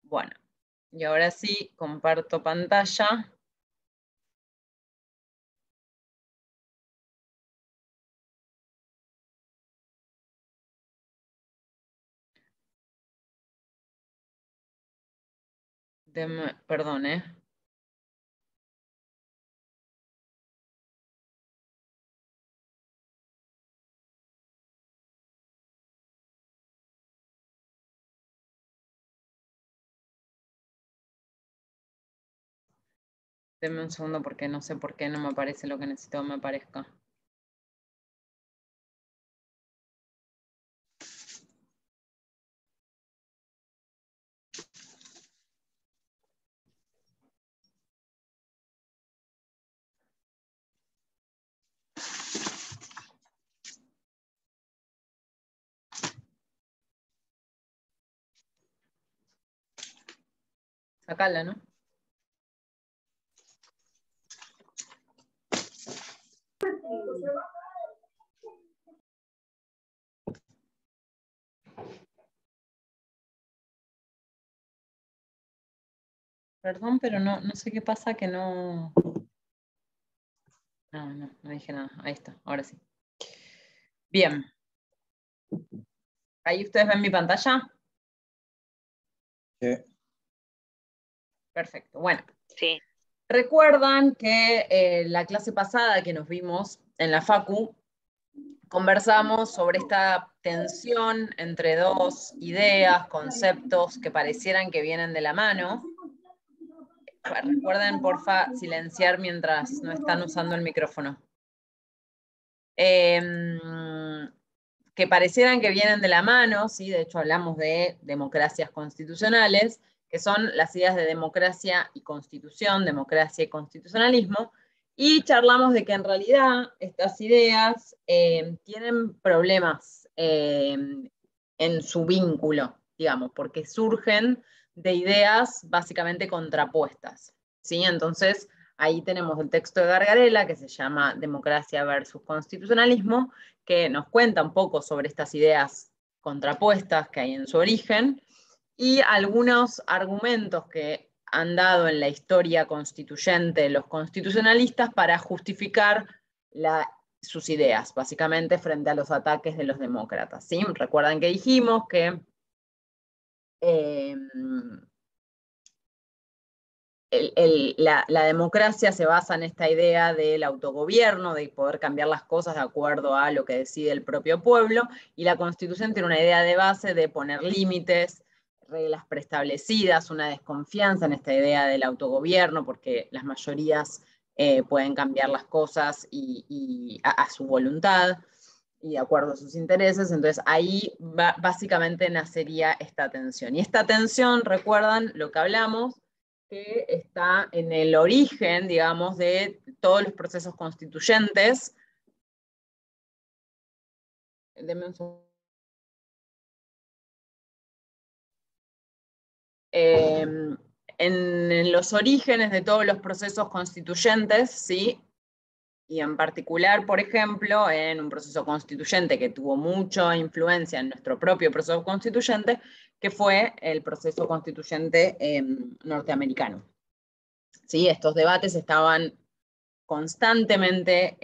Bueno, y ahora sí, comparto pantalla. Perdón, Denme un segundo porque no sé por qué no me aparece lo que necesito que me aparezca. Sacala, ¿no? Perdón, pero no sé qué pasa que no... No dije nada. Ahí está, ahora sí. Bien. ¿Ahí ustedes ven mi pantalla? Sí. Perfecto, bueno. Sí. Recuerdan que la clase pasada que nos vimos en la Facu, conversamos sobre esta tensión entre dos ideas, conceptos que parecieran que vienen de la mano. Recuerden, porfa, silenciar mientras no están usando el micrófono. Que parecieran que vienen de la mano, ¿sí? De hecho hablamos de democracias constitucionales, que son las ideas de democracia y constitución, democracia y constitucionalismo, y charlamos de que en realidad estas ideas tienen problemas en su vínculo, digamos, porque surgen de ideas básicamente contrapuestas, ¿sí? Entonces, ahí tenemos el texto de Gargarella, que se llama Democracia versus Constitucionalismo, que nos cuenta un poco sobre estas ideas contrapuestas que hay en su origen, y algunos argumentos que han dado en la historia constituyente los constitucionalistas para justificar sus ideas, básicamente frente a los ataques de los demócratas, ¿sí? Recuerdan que dijimos que la democracia se basa en esta idea del autogobierno, de poder cambiar las cosas de acuerdo a lo que decide el propio pueblo, y la Constitución tiene una idea de base de poner límites, reglas preestablecidas, una desconfianza en esta idea del autogobierno, porque las mayorías pueden cambiar las cosas y a su voluntad y de acuerdo a sus intereses. Entonces ahí básicamente nacería esta tensión. Y esta tensión, recuerdan lo que hablamos, que está en el origen, digamos, de todos los procesos constituyentes. Denme un segundo. En los orígenes de todos los procesos constituyentes, ¿sí? Y en particular, por ejemplo, en un proceso constituyente que tuvo mucha influencia en nuestro propio proceso constituyente, que fue el proceso constituyente norteamericano. ¿Sí? Estos debates estaban constantemente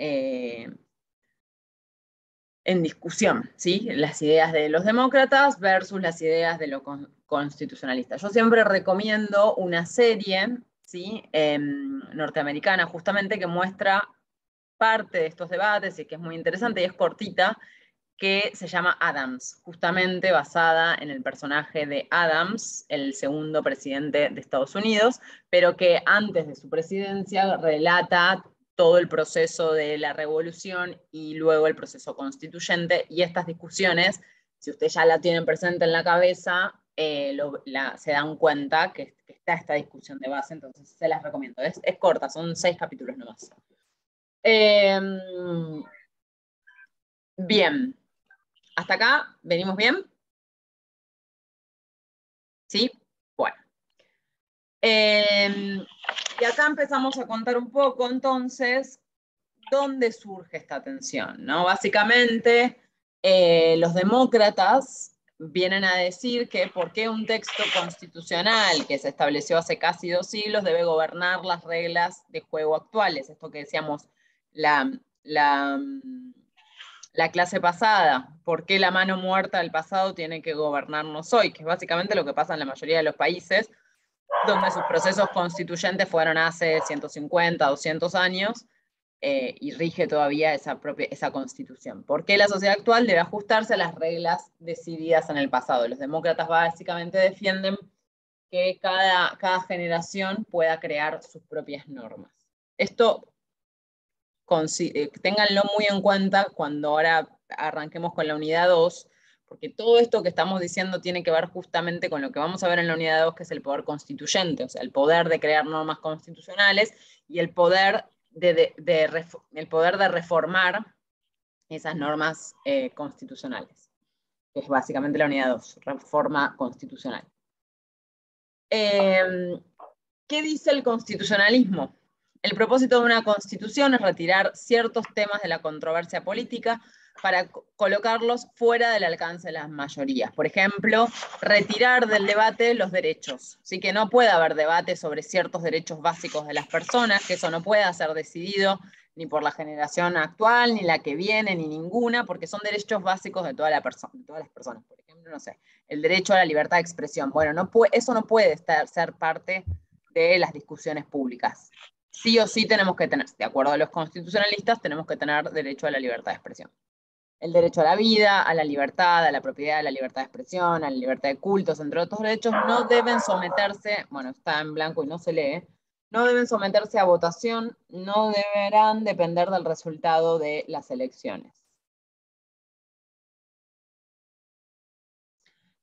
en discusión, ¿sí? Las ideas de los demócratas versus las ideas de los constitucionalistas. Yo siempre recomiendo una serie, ¿sí? Norteamericana, justamente, que muestra parte de estos debates y que es muy interesante y es cortita, que se llama Adams, justamente basada en el personaje de Adams, el segundo presidente de Estados Unidos, pero que antes de su presidencia relata todo el proceso de la revolución y luego el proceso constituyente, y estas discusiones, si ustedes ya la tienen presente en la cabeza, se dan cuenta que está esta discusión de base, entonces se las recomiendo. Es corta, son 6 capítulos nomás. Bien. ¿Hasta acá venimos bien? ¿Sí? Bueno. Y acá empezamos a contar un poco, entonces, dónde surge esta tensión, ¿no? Básicamente, los demócratas vienen a decir que por qué un texto constitucional que se estableció hace casi 2 siglos debe gobernar las reglas de juego actuales. Esto que decíamos la clase pasada, por qué la mano muerta del pasado tiene que gobernarnos hoy, que es básicamente lo que pasa en la mayoría de los países, donde sus procesos constituyentes fueron hace 150, 200 años, y rige todavía esa constitución. ¿Por qué la sociedad actual debe ajustarse a las reglas decididas en el pasado? Los demócratas básicamente defienden que cada generación pueda crear sus propias normas. Esto ténganlo muy en cuenta cuando ahora arranquemos con la unidad 2, porque todo esto que estamos diciendo tiene que ver justamente con lo que vamos a ver en la unidad 2, que es el poder constituyente, o sea, el poder de crear normas constitucionales y el poder de reformar esas normas constitucionales, que es básicamente la unidad 2, reforma constitucional. ¿Qué dice el constitucionalismo? El propósito de una constitución es retirar ciertos temas de la controversia política para colocarlos fuera del alcance de las mayorías. Por ejemplo, retirar del debate los derechos. Así que no puede haber debate sobre ciertos derechos básicos de las personas, que eso no pueda ser decidido ni por la generación actual, ni la que viene, ni ninguna, porque son derechos básicos de todas las personas. Por ejemplo, no sé, el derecho a la libertad de expresión. Bueno, eso no puede ser parte de las discusiones públicas. Sí o sí tenemos que tener, de acuerdo a los constitucionalistas, tenemos que tener derecho a la libertad de expresión. El derecho a la vida, a la libertad, a la propiedad, a la libertad de expresión, a la libertad de cultos, entre otros derechos, no deben someterse, bueno, está en blanco y no se lee, no deben someterse a votación, no deberán depender del resultado de las elecciones.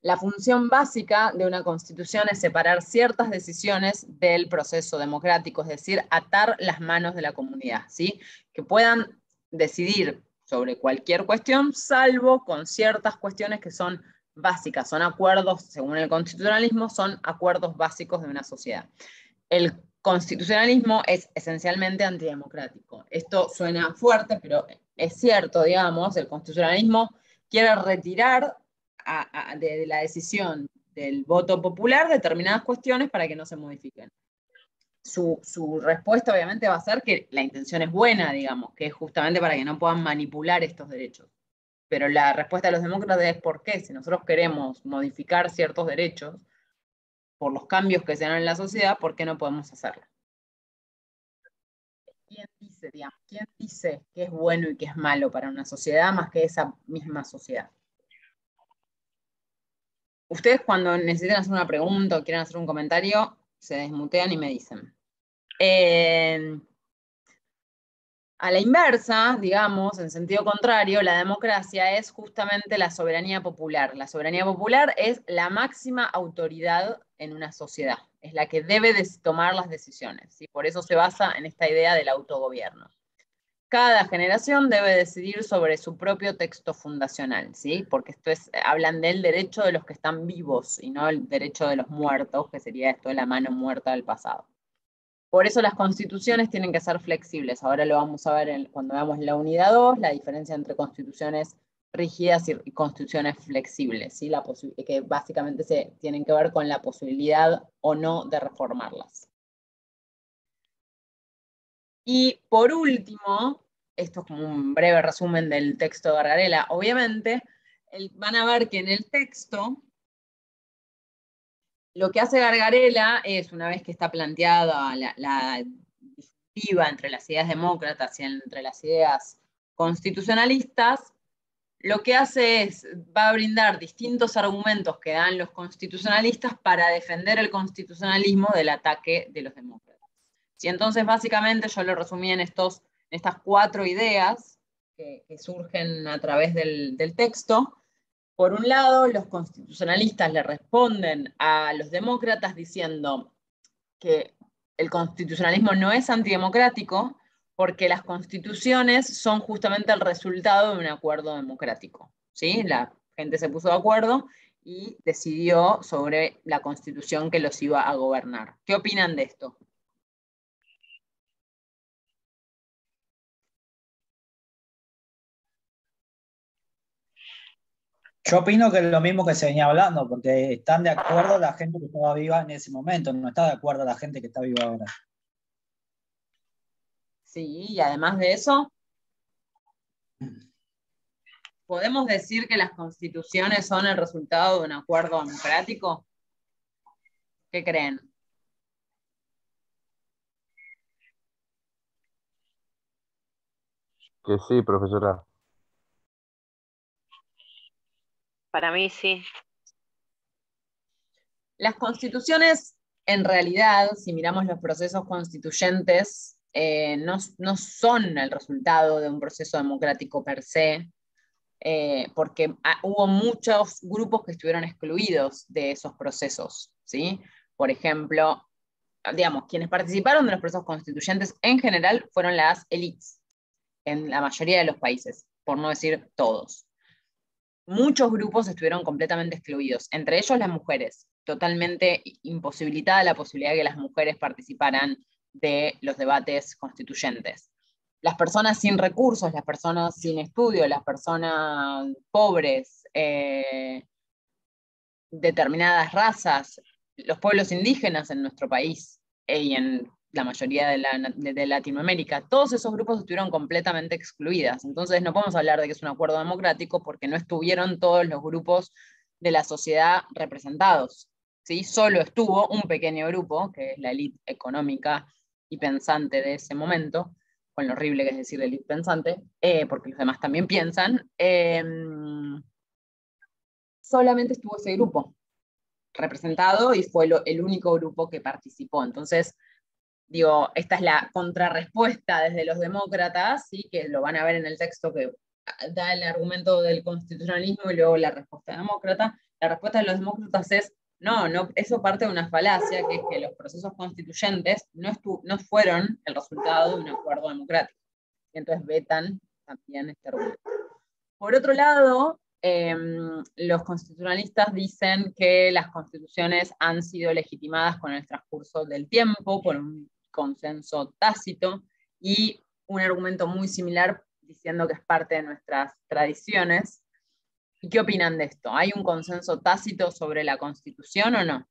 La función básica de una constitución es separar ciertas decisiones del proceso democrático, es decir, atar las manos de la comunidad, ¿sí? Que puedan decidir sobre cualquier cuestión, salvo con ciertas cuestiones que son básicas, son acuerdos, según el constitucionalismo, son acuerdos básicos de una sociedad. El constitucionalismo es esencialmente antidemocrático. Esto suena fuerte, pero es cierto, digamos, el constitucionalismo quiere retirar de la decisión del voto popular determinadas cuestiones para que no se modifiquen. Su respuesta obviamente va a ser que la intención es buena, digamos, que es justamente para que no puedan manipular estos derechos. Pero la respuesta de los demócratas es ¿por qué? Si nosotros queremos modificar ciertos derechos por los cambios que se dan en la sociedad, ¿por qué no podemos hacerlo? ¿Quién dice qué es bueno y qué es malo para una sociedad más que esa misma sociedad? Ustedes cuando necesitan hacer una pregunta o quieren hacer un comentario, se desmutean y me dicen. A la inversa, digamos, en sentido contrario, la democracia es justamente la soberanía popular. La soberanía popular es la máxima autoridad en una sociedad, es la que debe tomar las decisiones, ¿sí? Por eso se basa en esta idea del autogobierno. Cada generación debe decidir sobre su propio texto fundacional, ¿sí? Porque hablan del derecho de los que están vivos y no el derecho de los muertos, que sería esto de la mano muerta del pasado. Por eso las constituciones tienen que ser flexibles. Ahora lo vamos a ver cuando veamos la unidad 2, la diferencia entre constituciones rígidas y constituciones flexibles, ¿sí? Que básicamente tienen que ver con la posibilidad o no de reformarlas. Y por último, esto es como un breve resumen del texto de Gargarella, obviamente, van a ver que en el texto lo que hace Gargarella es, una vez que está planteada la disyuntiva entre las ideas demócratas y entre las ideas constitucionalistas, lo que hace va a brindar distintos argumentos que dan los constitucionalistas para defender el constitucionalismo del ataque de los demócratas. Y entonces, básicamente, yo lo resumí en estas 4 ideas que surgen a través del texto. Por un lado, los constitucionalistas le responden a los demócratas diciendo que el constitucionalismo no es antidemocrático porque las constituciones son justamente el resultado de un acuerdo democrático, ¿sí? La gente se puso de acuerdo y decidió sobre la constitución que los iba a gobernar. ¿Qué opinan de esto? Yo opino que es lo mismo que se venía hablando, porque están de acuerdo la gente que estaba viva en ese momento, no está de acuerdo la gente que está viva ahora. Sí, y además de eso, ¿podemos decir que las constituciones son el resultado de un acuerdo democrático? ¿Qué creen? Que sí, profesora. Para mí sí. Las constituciones, en realidad, si miramos los procesos constituyentes, no son el resultado de un proceso democrático per se, porque hubo muchos grupos que estuvieron excluidos de esos procesos, ¿sí? Por ejemplo, digamos, quienes participaron de los procesos constituyentes en general fueron las élites en la mayoría de los países, por no decir todos. Muchos grupos estuvieron completamente excluidos, entre ellos las mujeres, totalmente imposibilitada la posibilidad de que las mujeres participaran de los debates constituyentes. Las personas sin recursos, las personas sin estudio, las personas pobres, determinadas razas, los pueblos indígenas en nuestro país y en la mayoría de Latinoamérica, todos esos grupos estuvieron completamente excluidas. Entonces no podemos hablar de que es un acuerdo democrático porque no estuvieron todos los grupos de la sociedad representados. ¿Sí? Solo estuvo un pequeño grupo, que es la élite económica y pensante de ese momento, con lo horrible que es decir élite pensante, porque los demás también piensan, solamente estuvo ese grupo representado y fue el único grupo que participó. Entonces, digo, esta es la contrarrespuesta desde los demócratas, ¿sí? Que lo van a ver en el texto que da el argumento del constitucionalismo y luego la respuesta demócrata. La respuesta de los demócratas es, no, eso parte de una falacia, que es que los procesos constituyentes no fueron el resultado de un acuerdo democrático. Y entonces vetan también este argumento. Por otro lado, los constitucionalistas dicen que las constituciones han sido legitimadas con el transcurso del tiempo por un consenso tácito y un argumento muy similar diciendo que es parte de nuestras tradiciones. ¿Y qué opinan de esto? ¿Hay un consenso tácito sobre la Constitución o no?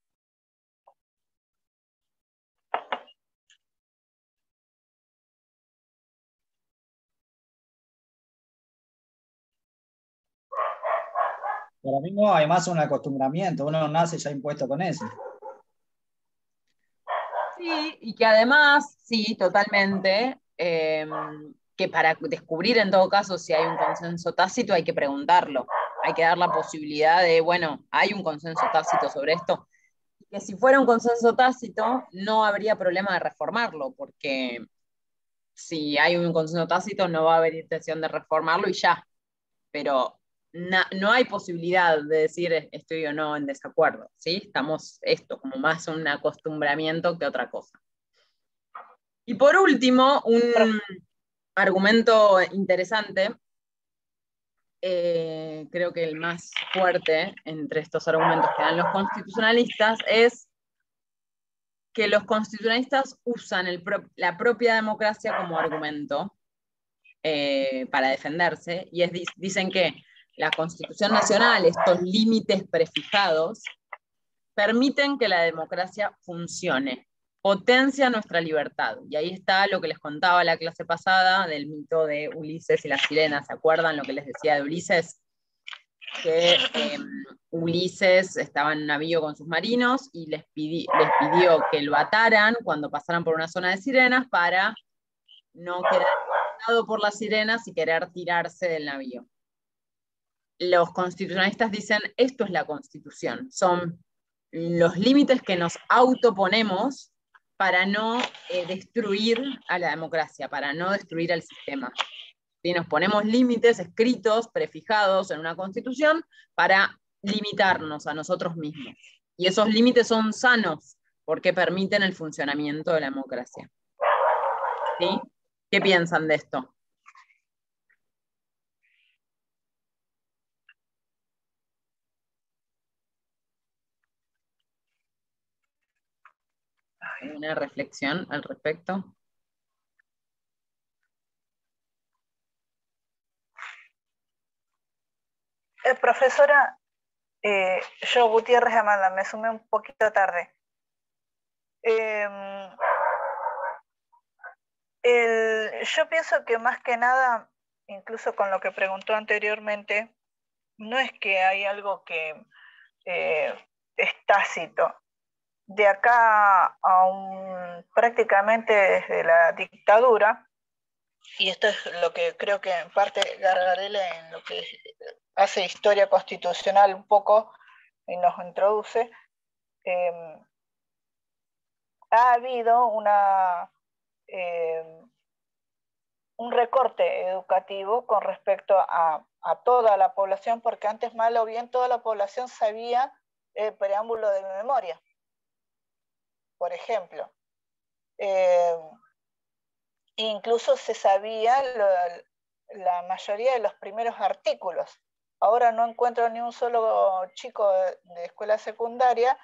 Para mí no, hay más un acostumbramiento, uno nace ya impuesto con eso. Sí, y que además, sí, totalmente, que para descubrir en todo caso si hay un consenso tácito hay que preguntarlo, hay que dar la posibilidad de, bueno, hay un consenso tácito sobre esto, y que si fuera un consenso tácito no habría problema de reformarlo, porque si hay un consenso tácito no va a haber intención de reformarlo y ya, pero no hay posibilidad de decir estoy o no en desacuerdo, ¿sí? Estamos esto como más un acostumbramiento que otra cosa. Y por último, un argumento interesante, creo que el más fuerte entre estos argumentos que dan los constitucionalistas, es que los constitucionalistas usan la propia democracia como argumento para defenderse, y dicen que la Constitución Nacional, estos límites prefijados, permiten que la democracia funcione, potencia nuestra libertad. Y ahí está lo que les contaba la clase pasada del mito de Ulises y las sirenas. ¿Se acuerdan lo que les decía de Ulises? Que Ulises estaba en un navío con sus marinos y les pidió que lo ataran cuando pasaran por una zona de sirenas para no quedar atado por las sirenas y querer tirarse del navío. Los constitucionalistas dicen, esto es la Constitución, son los límites que nos autoponemos para no destruir a la democracia, para no destruir al sistema. ¿Sí? Nos ponemos límites escritos, prefijados en una constitución para limitarnos a nosotros mismos. Y esos límites son sanos porque permiten el funcionamiento de la democracia. ¿Sí? ¿Qué piensan de esto? ¿Una reflexión al respecto? Profesora, yo Gutiérrez Amanda, me sumé un poquito tarde. Yo pienso que más que nada, incluso con lo que preguntó anteriormente, no es que hay algo que es tácito. De acá prácticamente desde la dictadura, y esto es lo que creo que en parte Gargarella en lo que hace historia constitucional un poco y nos introduce, ha habido un recorte educativo con respecto a toda la población, porque antes mal o bien toda la población sabía el preámbulo de memoria, por ejemplo. Incluso se sabía la mayoría de los primeros artículos. Ahora no encuentro ni un solo chico de escuela secundaria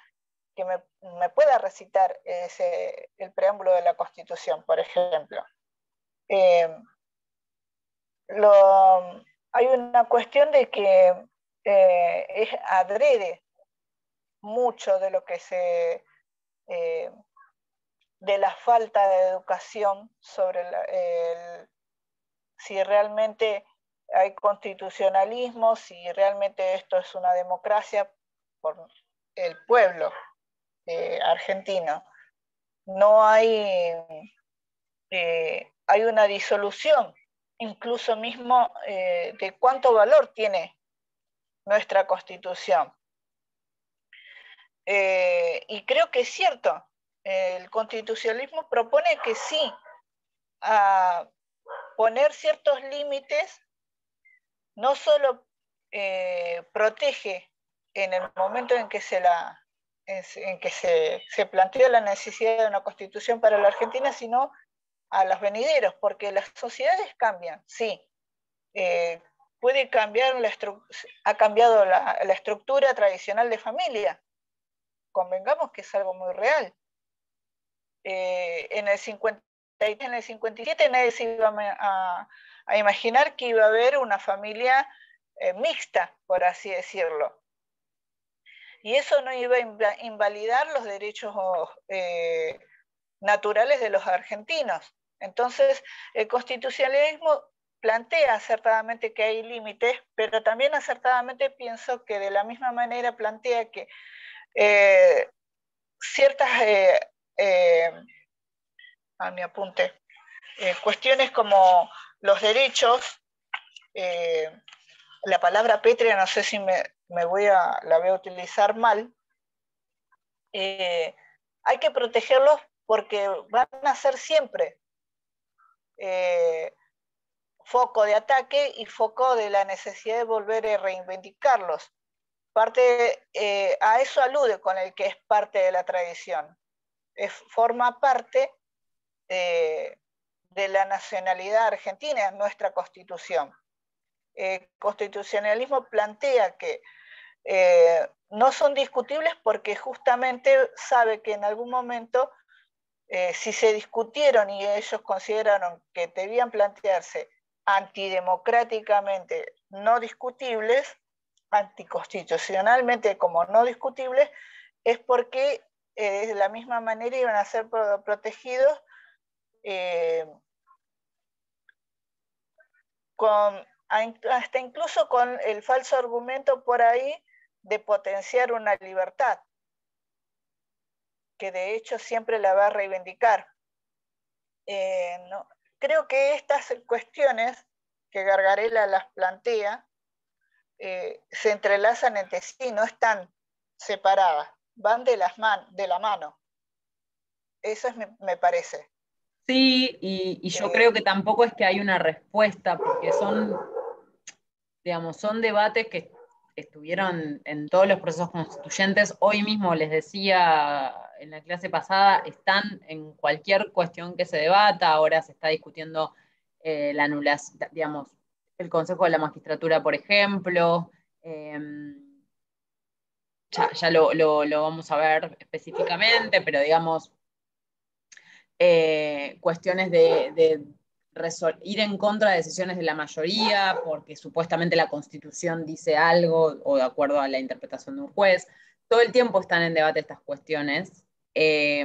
que me pueda recitar el preámbulo de la Constitución, por ejemplo. Hay una cuestión de que es adrede mucho de lo que de la falta de educación sobre si realmente hay constitucionalismo, si realmente esto es una democracia por el pueblo argentino. No hay una disolución, incluso mismo de cuánto valor tiene nuestra Constitución. Y creo que es cierto, el constitucionalismo propone que sí, a poner ciertos límites, no solo protege en el momento en que se plantea la necesidad de una constitución para la Argentina, sino a los venideros, porque las sociedades cambian, sí. Puede cambiar, ha cambiado la estructura tradicional de familia. Convengamos que es algo muy real. En el 57 nadie se iba a imaginar que iba a haber una familia mixta, por así decirlo. Y eso no iba a invalidar los derechos naturales de los argentinos. Entonces, el constitucionalismo plantea acertadamente que hay límites, pero también acertadamente pienso que de la misma manera plantea que ciertas, a mi apunte, cuestiones como los derechos, la palabra pétrea, no sé si la voy a utilizar mal, hay que protegerlos porque van a ser siempre foco de ataque y foco de la necesidad de volver a reivindicarlos. A eso alude con el que es parte de la tradición. Forma parte de la nacionalidad argentina en nuestra Constitución. El constitucionalismo plantea que no son discutibles porque justamente sabe que en algún momento, si se discutieron y ellos consideraron que debían plantearse antidemocráticamente no discutibles, anticonstitucionalmente como no discutibles, es porque de la misma manera iban a ser protegidos hasta incluso con el falso argumento por ahí de potenciar una libertad, que de hecho siempre la va a reivindicar. Creo que estas cuestiones que Gargarella las plantea se entrelazan entre sí, no están separadas, van de la mano. Eso me parece. Sí, y yo creo que tampoco es que hay una respuesta, porque son debates que estuvieron en todos los procesos constituyentes. Hoy mismo les decía en la clase pasada, están en cualquier cuestión que se debata. Ahora se está discutiendo la anulación, el Consejo de la Magistratura, por ejemplo. Ya lo vamos a ver específicamente, pero cuestiones de ir en contra de decisiones de la mayoría, porque supuestamente la Constitución dice algo, o de acuerdo a la interpretación de un juez. Todo el tiempo están en debate estas cuestiones. Y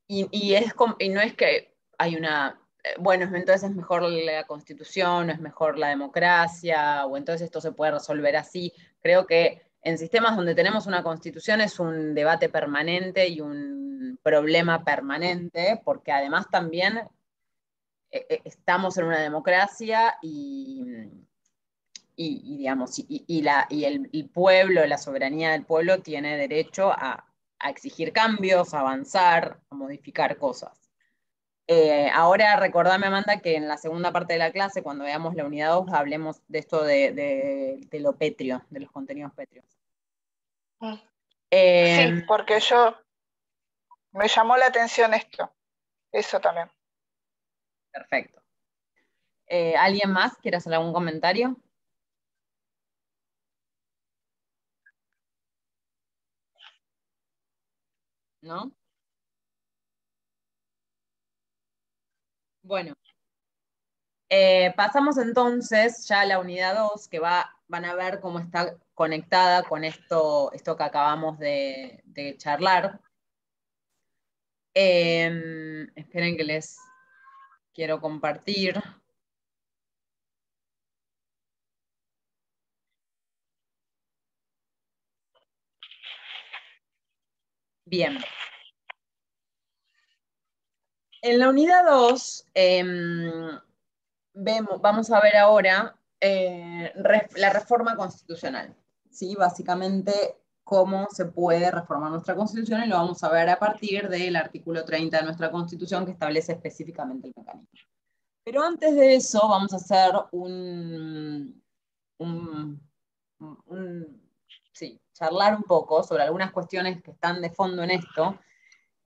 no es que hay una, bueno, entonces es mejor la Constitución, o es mejor la democracia, o entonces esto se puede resolver así. Creo que en sistemas donde tenemos una Constitución es un debate permanente y un problema permanente, porque además también estamos en una democracia digamos, el pueblo, la soberanía del pueblo tiene derecho a exigir cambios, a avanzar, a modificar cosas. Ahora recordame, Amanda, que en la segunda parte de la clase, cuando veamos la unidad 2, hablemos de esto de lo pétreo, de los contenidos pétreos. Sí, porque me llamó la atención eso también. Perfecto. ¿Alguien más quiere hacer algún comentario? ¿No? Bueno, pasamos entonces ya a la unidad 2, que van a ver cómo está conectada con esto que acabamos de charlar. Esperen que les quiero compartir. Bien. En la unidad 2, vamos a ver ahora la reforma constitucional. ¿Sí? Básicamente, cómo se puede reformar nuestra Constitución, y lo vamos a ver a partir del artículo 30 de nuestra Constitución, que establece específicamente el mecanismo. Pero antes de eso, vamos a hacer charlar un poco sobre algunas cuestiones que están de fondo en esto,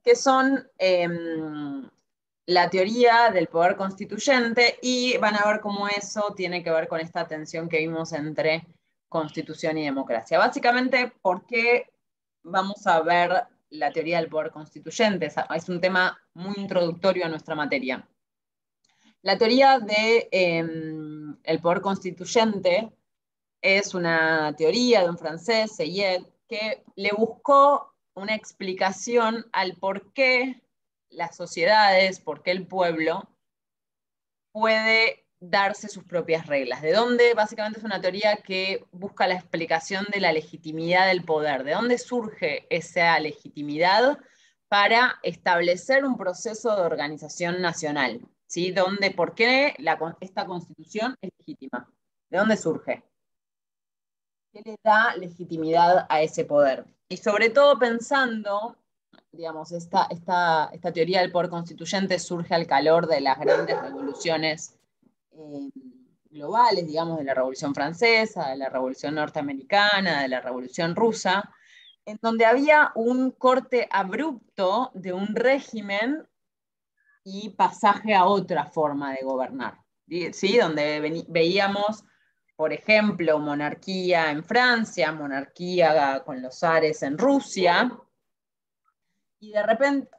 que son la teoría del poder constituyente, y van a ver cómo eso tiene que ver con esta tensión que vimos entre constitución y democracia. Básicamente, ¿por qué vamos a ver la teoría del poder constituyente? Es un tema muy introductorio a nuestra materia. La teoría del poder constituyente es una teoría de un francés, Seyet, que le buscó una explicación al por qué las sociedades, por qué el pueblo puede darse sus propias reglas. De dónde, básicamente, es una teoría que busca la explicación de la legitimidad del poder. ¿De dónde surge esa legitimidad para establecer un proceso de organización nacional? ¿Sí? ¿Por qué esta constitución es legítima? ¿De dónde surge? ¿Qué le da legitimidad a ese poder? Y sobre todo pensando, digamos, esta teoría del poder constituyente surge al calor de las grandes revoluciones globales, digamos, de la Revolución Francesa, de la Revolución Norteamericana, de la Revolución Rusa, en donde había un corte abrupto de un régimen y pasaje a otra forma de gobernar, ¿sí? Donde veíamos, por ejemplo, monarquía en Francia, monarquía con los zares en Rusia, y de repente,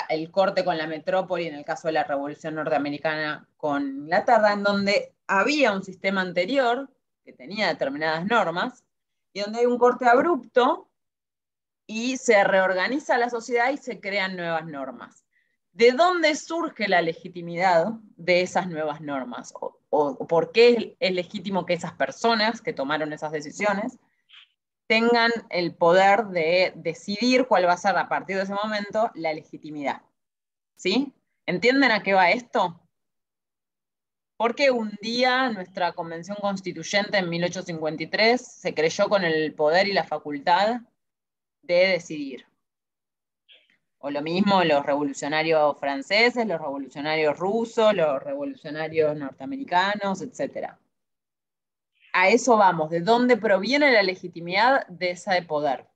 el corte con la metrópoli en el caso de la Revolución Norteamericana con Inglaterra, en donde había un sistema anterior que tenía determinadas normas, y donde hay un corte abrupto y se reorganiza la sociedad y se crean nuevas normas. ¿De dónde surge la legitimidad de esas nuevas normas? ¿O por qué es legítimo que esas personas que tomaron esas decisiones tengan el poder de decidir cuál va a ser, a partir de ese momento, la legitimidad? ¿Sí? ¿Entienden a qué va esto? Porque un día nuestra Convención Constituyente en 1853 se creyó con el poder y la facultad de decidir. O lo mismo los revolucionarios franceses, los revolucionarios rusos, los revolucionarios norteamericanos, etc. A eso vamos, ¿de dónde proviene la legitimidad de ese poder?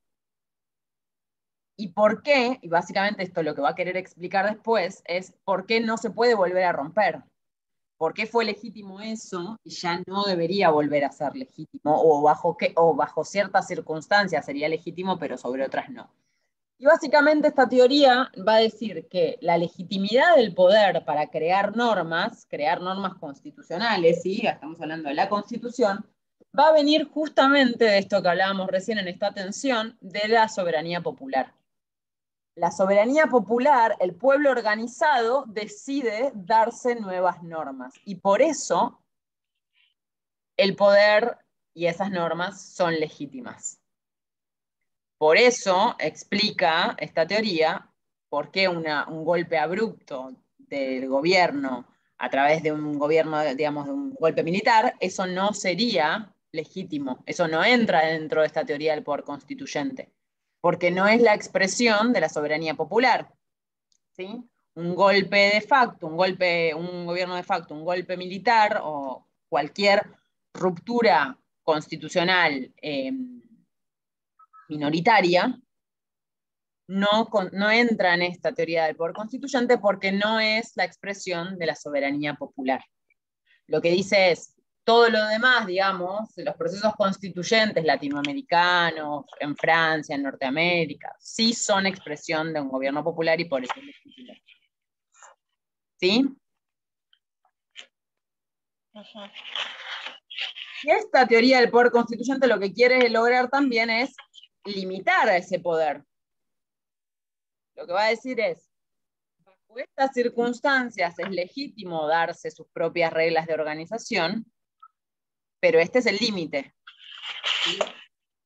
¿Y por qué? Y básicamente esto lo que va a querer explicar después es por qué no se puede volver a romper. ¿Por qué fue legítimo eso y ya no debería volver a ser legítimo? O bajo ciertas circunstancias sería legítimo, pero sobre otras no. Y básicamente esta teoría va a decir que la legitimidad del poder para crear normas constitucionales, ¿sí? Estamos hablando de la Constitución, va a venir justamente de esto que hablábamos recién en esta tensión, de la soberanía popular. La soberanía popular, el pueblo organizado, decide darse nuevas normas. Y por eso el poder y esas normas son legítimas. Por eso explica esta teoría por qué un golpe abrupto del gobierno a través de un gobierno, digamos, de un golpe militar, eso no sería legítimo, eso no entra dentro de esta teoría del poder constituyente, porque no es la expresión de la soberanía popular, ¿sí? Un golpe de facto, un gobierno de facto, un golpe militar o cualquier ruptura constitucional minoritaria, no entra en esta teoría del poder constituyente porque no es la expresión de la soberanía popular. Lo que dice es, todo lo demás, digamos, los procesos constituyentes latinoamericanos, en Francia, en Norteamérica, sí son expresión de un gobierno popular y por eso es legítimo. ¿Sí? Ujú. Y esta teoría del poder constituyente lo que quiere lograr también es limitar a ese poder. Lo que va a decir es, bajo estas circunstancias es legítimo darse sus propias reglas de organización, pero este es el límite. ¿Sí?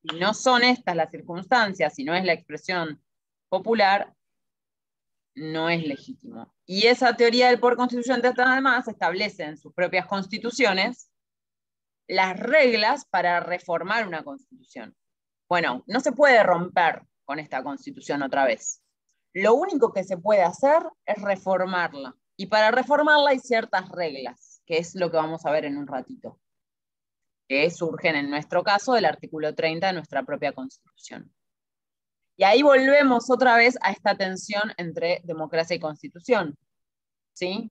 Si no son estas las circunstancias, si no es la expresión popular, no es legítimo. Y esa teoría del poder constituyente además establece en sus propias constituciones las reglas para reformar una constitución. Bueno, no se puede romper con esta constitución otra vez. Lo único que se puede hacer es reformarla. Y para reformarla hay ciertas reglas, que es lo que vamos a ver en un ratito, que surgen en nuestro caso del artículo 30 de nuestra propia Constitución. Y ahí volvemos otra vez a esta tensión entre democracia y constitución. ¿Sí?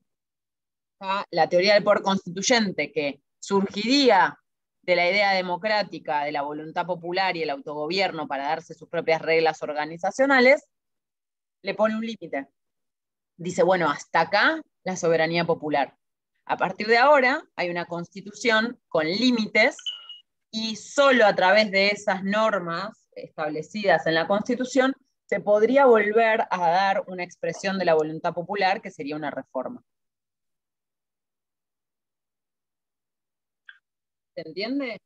La teoría del poder constituyente, que surgiría de la idea democrática, de la voluntad popular y el autogobierno para darse sus propias reglas organizacionales, le pone un límite. Dice, bueno, hasta acá la soberanía popular. A partir de ahora hay una constitución con límites y solo a través de esas normas establecidas en la Constitución se podría volver a dar una expresión de la voluntad popular que sería una reforma. ¿Se entiende?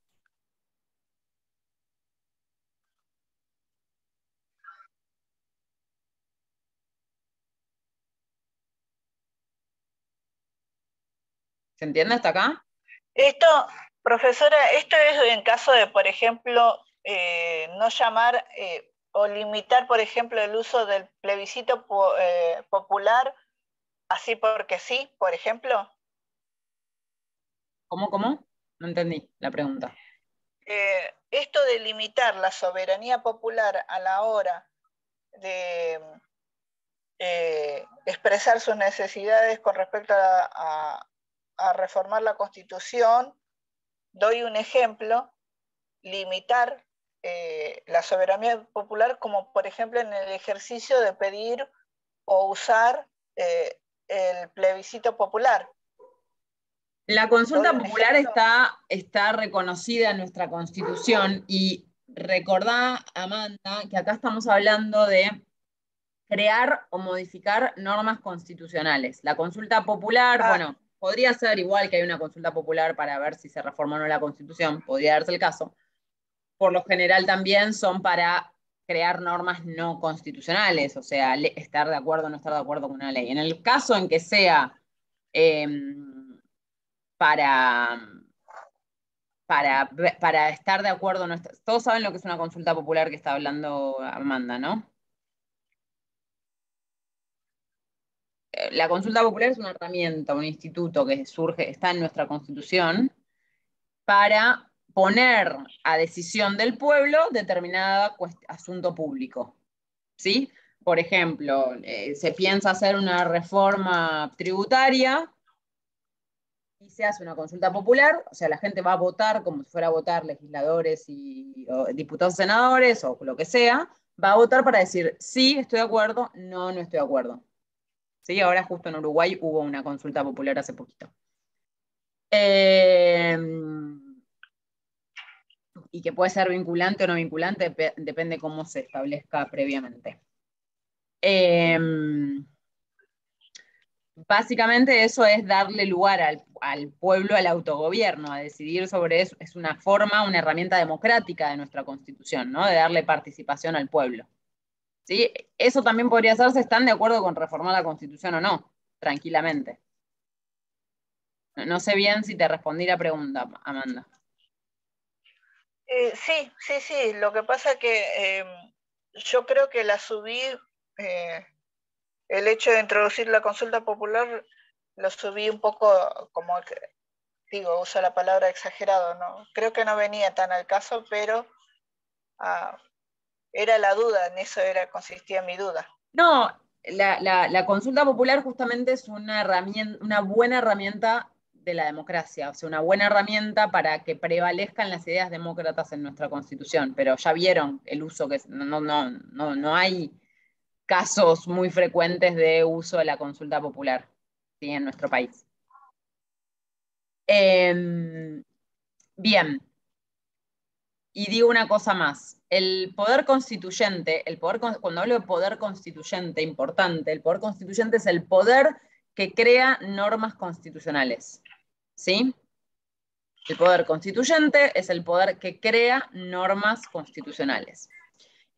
¿Se entiende hasta acá? Esto, profesora, esto es en caso de, por ejemplo, no llamar o limitar, por ejemplo, el uso del plebiscito popular, así porque sí, por ejemplo. ¿Cómo? No entendí la pregunta. Esto de limitar la soberanía popular a la hora de expresar sus necesidades con respecto a reformar la Constitución, doy un ejemplo, limitar la soberanía popular como por ejemplo en el ejercicio de pedir o usar el plebiscito popular. La consulta popular está reconocida en nuestra Constitución y recordá, Amanda, que acá estamos hablando de crear o modificar normas constitucionales. La consulta popular, bueno, podría ser igual que hay una consulta popular para ver si se reforma o no la Constitución, podría darse el caso. Por lo general también son para crear normas no constitucionales, o sea, estar de acuerdo o no estar de acuerdo con una ley. En el caso en que sea para estar de acuerdo, no estar, todos saben lo que es una consulta popular que está hablando Amanda, ¿no? La consulta popular es una herramienta, un instituto que surge, está en nuestra Constitución, para poner a decisión del pueblo determinado asunto público. ¿Sí? Por ejemplo, se piensa hacer una reforma tributaria y se hace una consulta popular, o sea, la gente va a votar como si fuera a votar legisladores y diputados, senadores o lo que sea, va a votar para decir, sí, estoy de acuerdo, no, no estoy de acuerdo. ¿Sí? Ahora justo en Uruguay hubo una consulta popular hace poquito. Y que puede ser vinculante o no vinculante, depende cómo se establezca previamente. Básicamente eso es darle lugar al pueblo al autogobierno, a decidir sobre eso. Es una forma, una herramienta democrática de nuestra Constitución, ¿no? De darle participación al pueblo. ¿Sí? Eso también podría hacerse, ¿están de acuerdo con reformar la Constitución o no? Tranquilamente. No sé bien si te respondí la pregunta, Amanda. Sí. Lo que pasa es que yo creo que la subí, el hecho de introducir la consulta popular, lo subí un poco como, digo, uso la palabra exagerado, ¿no? Creo que no venía tan al caso, pero era la duda, en eso consistía mi duda. No, la consulta popular justamente es una buena herramienta de la democracia, o sea, una buena herramienta para que prevalezcan las ideas demócratas en nuestra Constitución, pero ya vieron el uso que no hay casos muy frecuentes de uso de la consulta popular, ¿sí? En nuestro país. Bien. Y digo una cosa más, el poder constituyente, cuando hablo de poder constituyente importante, el poder constituyente es el poder que crea normas constitucionales, ¿sí? El poder constituyente es el poder que crea normas constitucionales.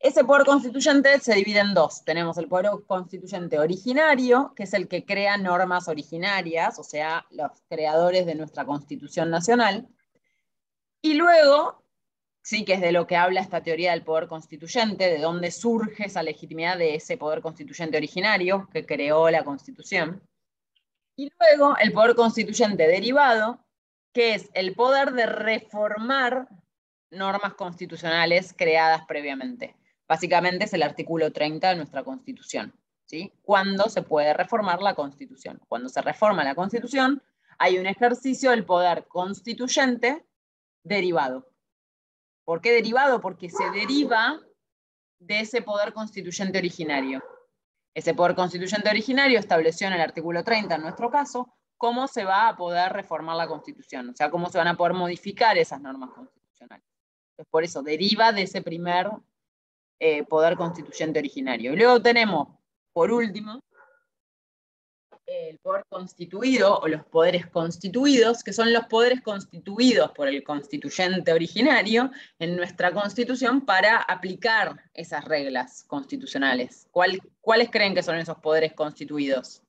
Ese poder constituyente se divide en dos. Tenemos el poder constituyente originario, que es el que crea normas originarias, o sea, los creadores de nuestra Constitución Nacional. Y luego, sí, que es de lo que habla esta teoría del poder constituyente, de dónde surge esa legitimidad de ese poder constituyente originario que creó la Constitución. Y luego el poder constituyente derivado, que es el poder de reformar normas constitucionales creadas previamente. Básicamente es el artículo 30 de nuestra Constitución, ¿sí? ¿Cuándo se puede reformar la Constitución? Cuando se reforma la Constitución, hay un ejercicio del poder constituyente derivado. ¿Por qué derivado? Porque se deriva de ese poder constituyente originario. Ese poder constituyente originario estableció en el artículo 30, en nuestro caso, cómo se va a poder reformar la Constitución, o sea, cómo se van a poder modificar esas normas constitucionales. Entonces, por eso deriva de ese primer poder constituyente originario. Y luego tenemos, por último, el poder constituido o los poderes constituidos, que son los poderes constituidos por el constituyente originario en nuestra Constitución para aplicar esas reglas constitucionales. ¿Cuáles creen que son esos poderes constituidos?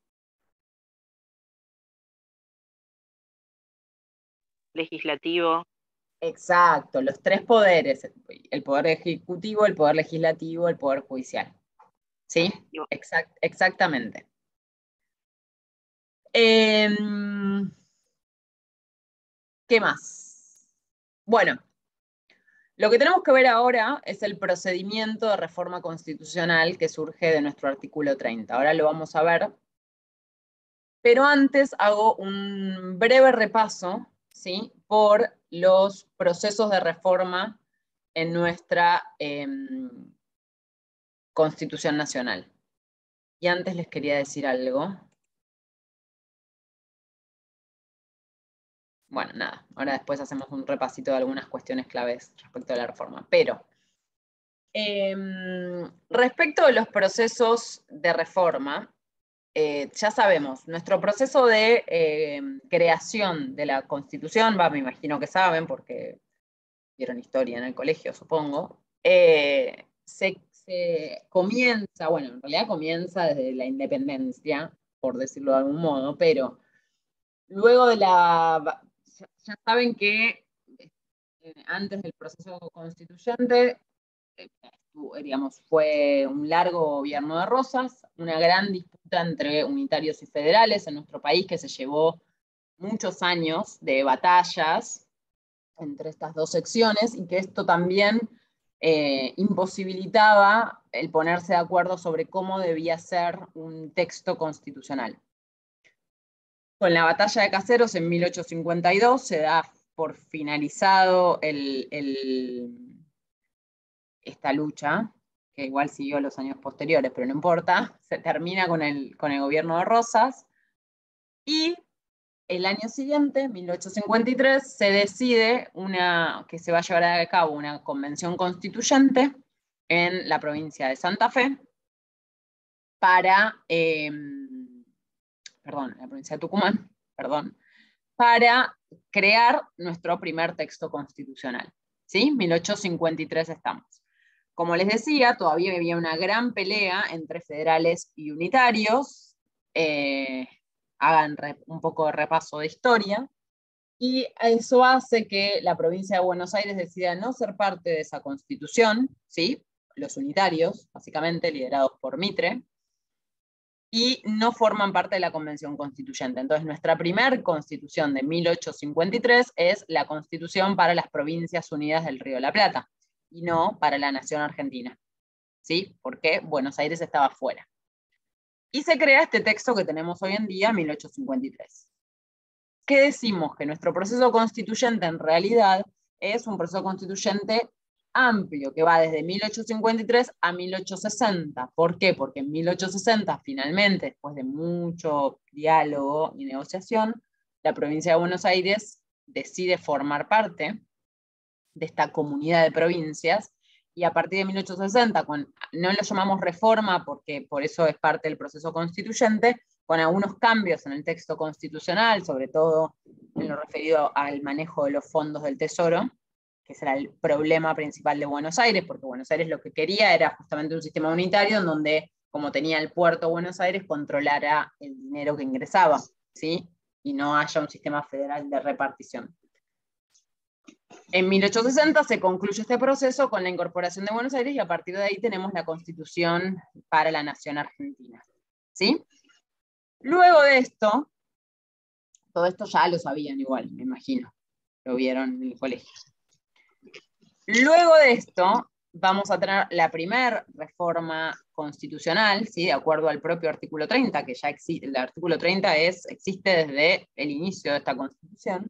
Legislativo. Exacto, los tres poderes, el poder ejecutivo, el poder legislativo, el poder judicial. ¿Sí? Exactamente. ¿Qué más? Bueno, lo que tenemos que ver ahora es el procedimiento de reforma constitucional que surge de nuestro artículo 30. Ahora lo vamos a ver. Pero antes hago un breve repaso, ¿sí? Por los procesos de reforma en nuestra Constitución Nacional. Y antes les quería decir algo. Bueno, nada, ahora después hacemos un repasito de algunas cuestiones claves respecto a la reforma. Pero, respecto a los procesos de reforma, ya sabemos, nuestro proceso de creación de la Constitución, me imagino que saben, porque vieron historia en el colegio, supongo, se comienza, bueno, en realidad comienza desde la independencia, por decirlo de algún modo, pero luego de ya saben que antes del proceso constituyente, digamos, fue un largo gobierno de Rosas, una gran disputa entre unitarios y federales en nuestro país que se llevó muchos años de batallas entre estas dos secciones y que esto también imposibilitaba el ponerse de acuerdo sobre cómo debía ser un texto constitucional. Con la batalla de Caseros en 1852 se da por finalizado esta lucha, que igual siguió los años posteriores, pero no importa, se termina con el gobierno de Rosas, y el año siguiente, 1853, se decide que se va a llevar a cabo una convención constituyente en la provincia de Santa Fe en la provincia de Tucumán, para crear nuestro primer texto constitucional. ¿Sí? 1853 estamos. Como les decía, todavía había una gran pelea entre federales y unitarios. Hagan un poco de repaso de historia. Y eso hace que la provincia de Buenos Aires decida no ser parte de esa constitución, ¿sí? Los unitarios, básicamente liderados por Mitre, y no forman parte de la Convención Constituyente. Entonces, nuestra primer constitución de 1853 es la Constitución para las Provincias Unidas del Río de la Plata, y no para la Nación Argentina. ¿Sí? Porque Buenos Aires estaba fuera. Y se crea este texto que tenemos hoy en día, 1853. ¿Qué decimos? Que nuestro proceso constituyente en realidad es un proceso constituyente amplio, que va desde 1853 a 1860. ¿Por qué? Porque en 1860, finalmente, después de mucho diálogo y negociación, la provincia de Buenos Aires decide formar parte de esta comunidad de provincias, y a partir de 1860, no lo llamamos reforma porque por eso es parte del proceso constituyente, con algunos cambios en el texto constitucional, sobre todo en lo referido al manejo de los fondos del Tesoro, que ese era el problema principal de Buenos Aires, porque Buenos Aires lo que quería era justamente un sistema unitario en donde, como tenía el puerto de Buenos Aires, controlara el dinero que ingresaba, ¿sí? Y no haya un sistema federal de repartición. En 1860 se concluye este proceso con la incorporación de Buenos Aires, y a partir de ahí tenemos la Constitución para la Nación Argentina. ¿Sí? Luego de esto, todo esto ya lo sabían igual, me imagino, lo vieron en el colegio. Luego de esto, vamos a tener la primera reforma constitucional, ¿sí? De acuerdo al propio artículo 30, que ya existe. El artículo 30 existe desde el inicio de esta Constitución,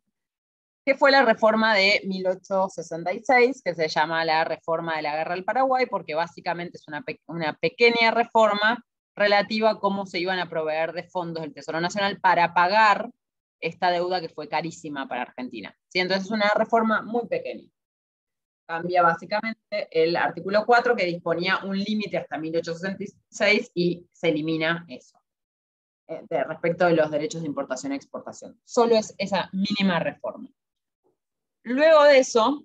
que fue la reforma de 1866, que se llama la reforma de la Guerra del Paraguay, porque básicamente es una pequeña reforma relativa a cómo se iban a proveer de fondos del Tesoro Nacional para pagar esta deuda que fue carísima para Argentina. ¿Sí? Entonces es una reforma muy pequeña. Cambia básicamente el artículo 4, que disponía un límite hasta 1866, y se elimina eso, respecto de los derechos de importación y exportación. Solo es esa mínima reforma. Luego de eso,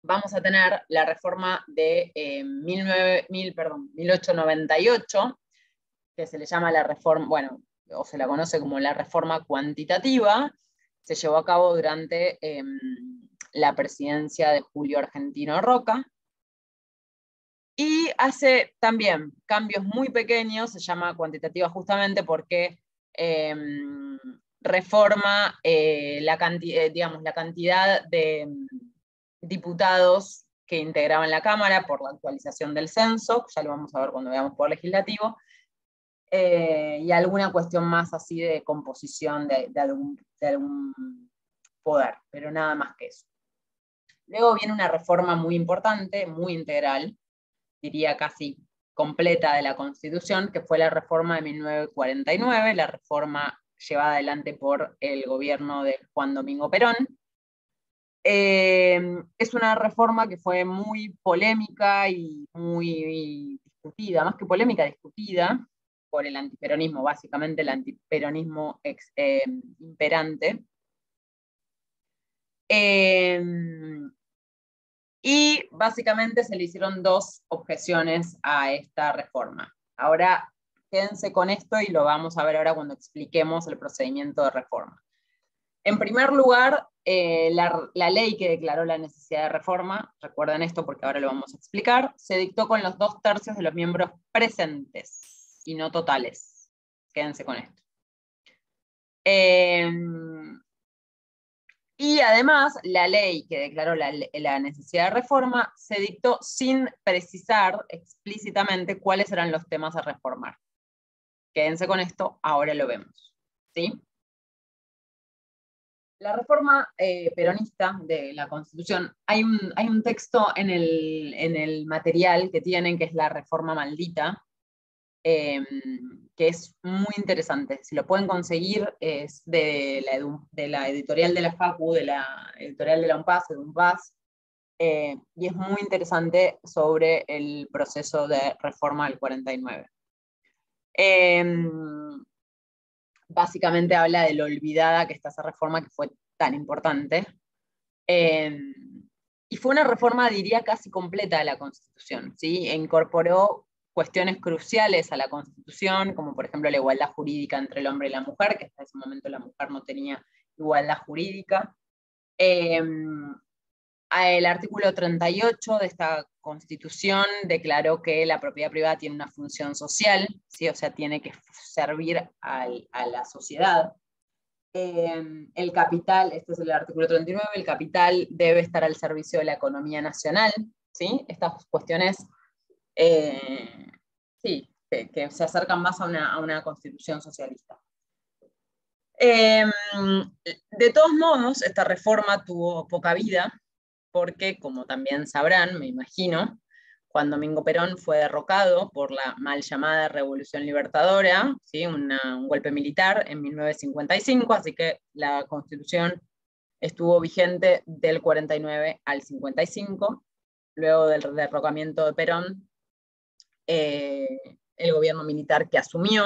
vamos a tener la reforma de 1898, que se le llama la reforma, bueno, o se la conoce como la reforma cuantitativa. Se llevó a cabo durante la presidencia de Julio Argentino Roca, y hace también cambios muy pequeños. Se llama cuantitativa justamente porque reforma la cantidad de diputados que integraban la Cámara por la actualización del censo, ya lo vamos a ver cuando veamos por legislativo, y alguna cuestión más así de composición de algún poder, pero nada más que eso. Luego viene una reforma muy importante, muy integral, diría casi completa, de la Constitución, que fue la reforma de 1949, la reforma llevada adelante por el gobierno de Juan Domingo Perón. Es una reforma que fue muy polémica y muy discutida, más que polémica, discutida por el antiperonismo, básicamente el antiperonismo imperante. Y básicamente se le hicieron dos objeciones a esta reforma. Ahora quédense con esto y lo vamos a ver ahora cuando expliquemos el procedimiento de reforma. En primer lugar, la ley que declaró la necesidad de reforma, recuerden esto porque ahora lo vamos a explicar, se dictó con los 2/3 de los miembros presentes y no totales. Quédense con esto. Y además, la ley que declaró la necesidad de reforma se dictó sin precisar explícitamente cuáles eran los temas a reformar. Quédense con esto, ahora lo vemos. ¿Sí? La reforma peronista de la Constitución, hay un texto en el material que tienen, que es la reforma maldita, que es muy interesante. Si lo pueden conseguir, es de la editorial de la Facu, de la editorial de la UNPAS, de UNPAS, y es muy interesante sobre el proceso de reforma del 49. Básicamente habla de lo olvidada que está esa reforma que fue tan importante. Y fue una reforma, diría, casi completa de la Constitución, ¿sí? E incorporó cuestiones cruciales a la Constitución, como por ejemplo la igualdad jurídica entre el hombre y la mujer, que hasta ese momento la mujer no tenía igualdad jurídica. El artículo 38 de esta Constitución declaró que la propiedad privada tiene una función social, ¿sí? O sea, tiene que servir a la sociedad. El capital, este es el artículo 39, el capital debe estar al servicio de la economía nacional, ¿sí? Estas cuestiones, sí, que se acercan más a una constitución socialista. De todos modos, esta reforma tuvo poca vida, porque, como también sabrán, me imagino, Juan Domingo Perón fue derrocado por la mal llamada Revolución Libertadora, ¿sí? Un golpe militar en 1955, así que la Constitución estuvo vigente del 49 al 55. Luego del derrocamiento de Perón, el gobierno militar que asumió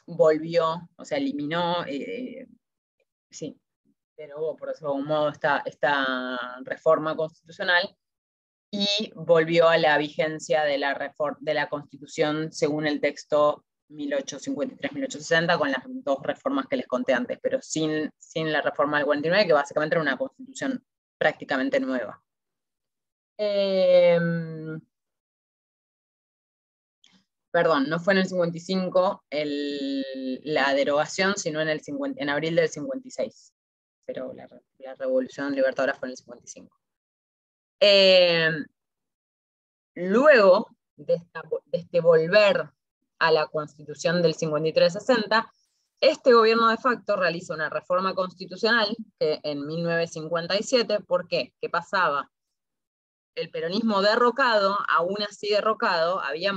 volvió, o sea, eliminó, sí, derogó por eso de algún modo esta reforma constitucional y volvió a la vigencia de la Constitución según el texto 1853-1860, con las dos reformas que les conté antes, pero sin la reforma del 49, que básicamente era una Constitución prácticamente nueva. Perdón, no fue en el 55 la derogación, sino en abril del 56. Pero la Revolución Libertadora fue en el 55. Luego de este volver a la Constitución del 53-60, este gobierno de facto realiza una reforma constitucional que en 1957, ¿por qué? ¿Qué pasaba? El peronismo derrocado, aún así derrocado, había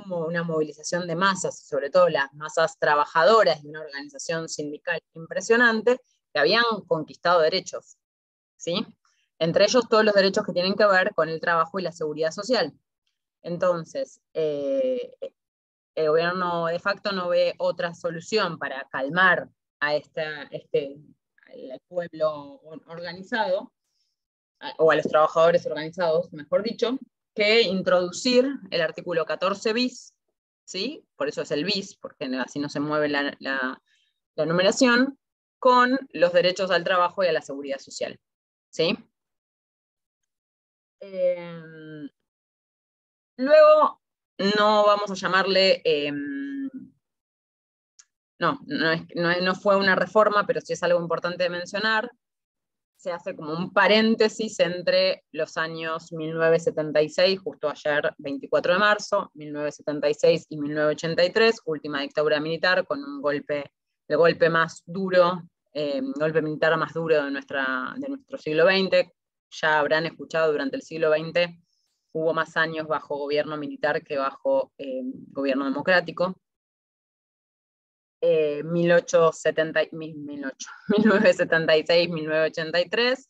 una movilización de masas, sobre todo las masas trabajadoras de una organización sindical impresionante, que habían conquistado derechos, ¿sí? Entre ellos todos los derechos que tienen que ver con el trabajo y la seguridad social. Entonces, el gobierno de facto no ve otra solución para calmar al pueblo organizado, o a los trabajadores organizados, mejor dicho, que introducir el artículo 14 bis, ¿sí? Por eso es el bis, porque así no se mueve la numeración, con los derechos al trabajo y a la seguridad social, ¿sí? Luego, no vamos a llamarle, no fue una reforma, pero sí es algo importante de mencionar. Se hace como un paréntesis entre los años 1976, justo ayer, 24 de marzo, 1976 y 1983, última dictadura militar, con el golpe más duro, golpe militar más duro de nuestro siglo XX. Ya habrán escuchado, durante el siglo XX hubo más años bajo gobierno militar que bajo gobierno democrático. 1976-1983,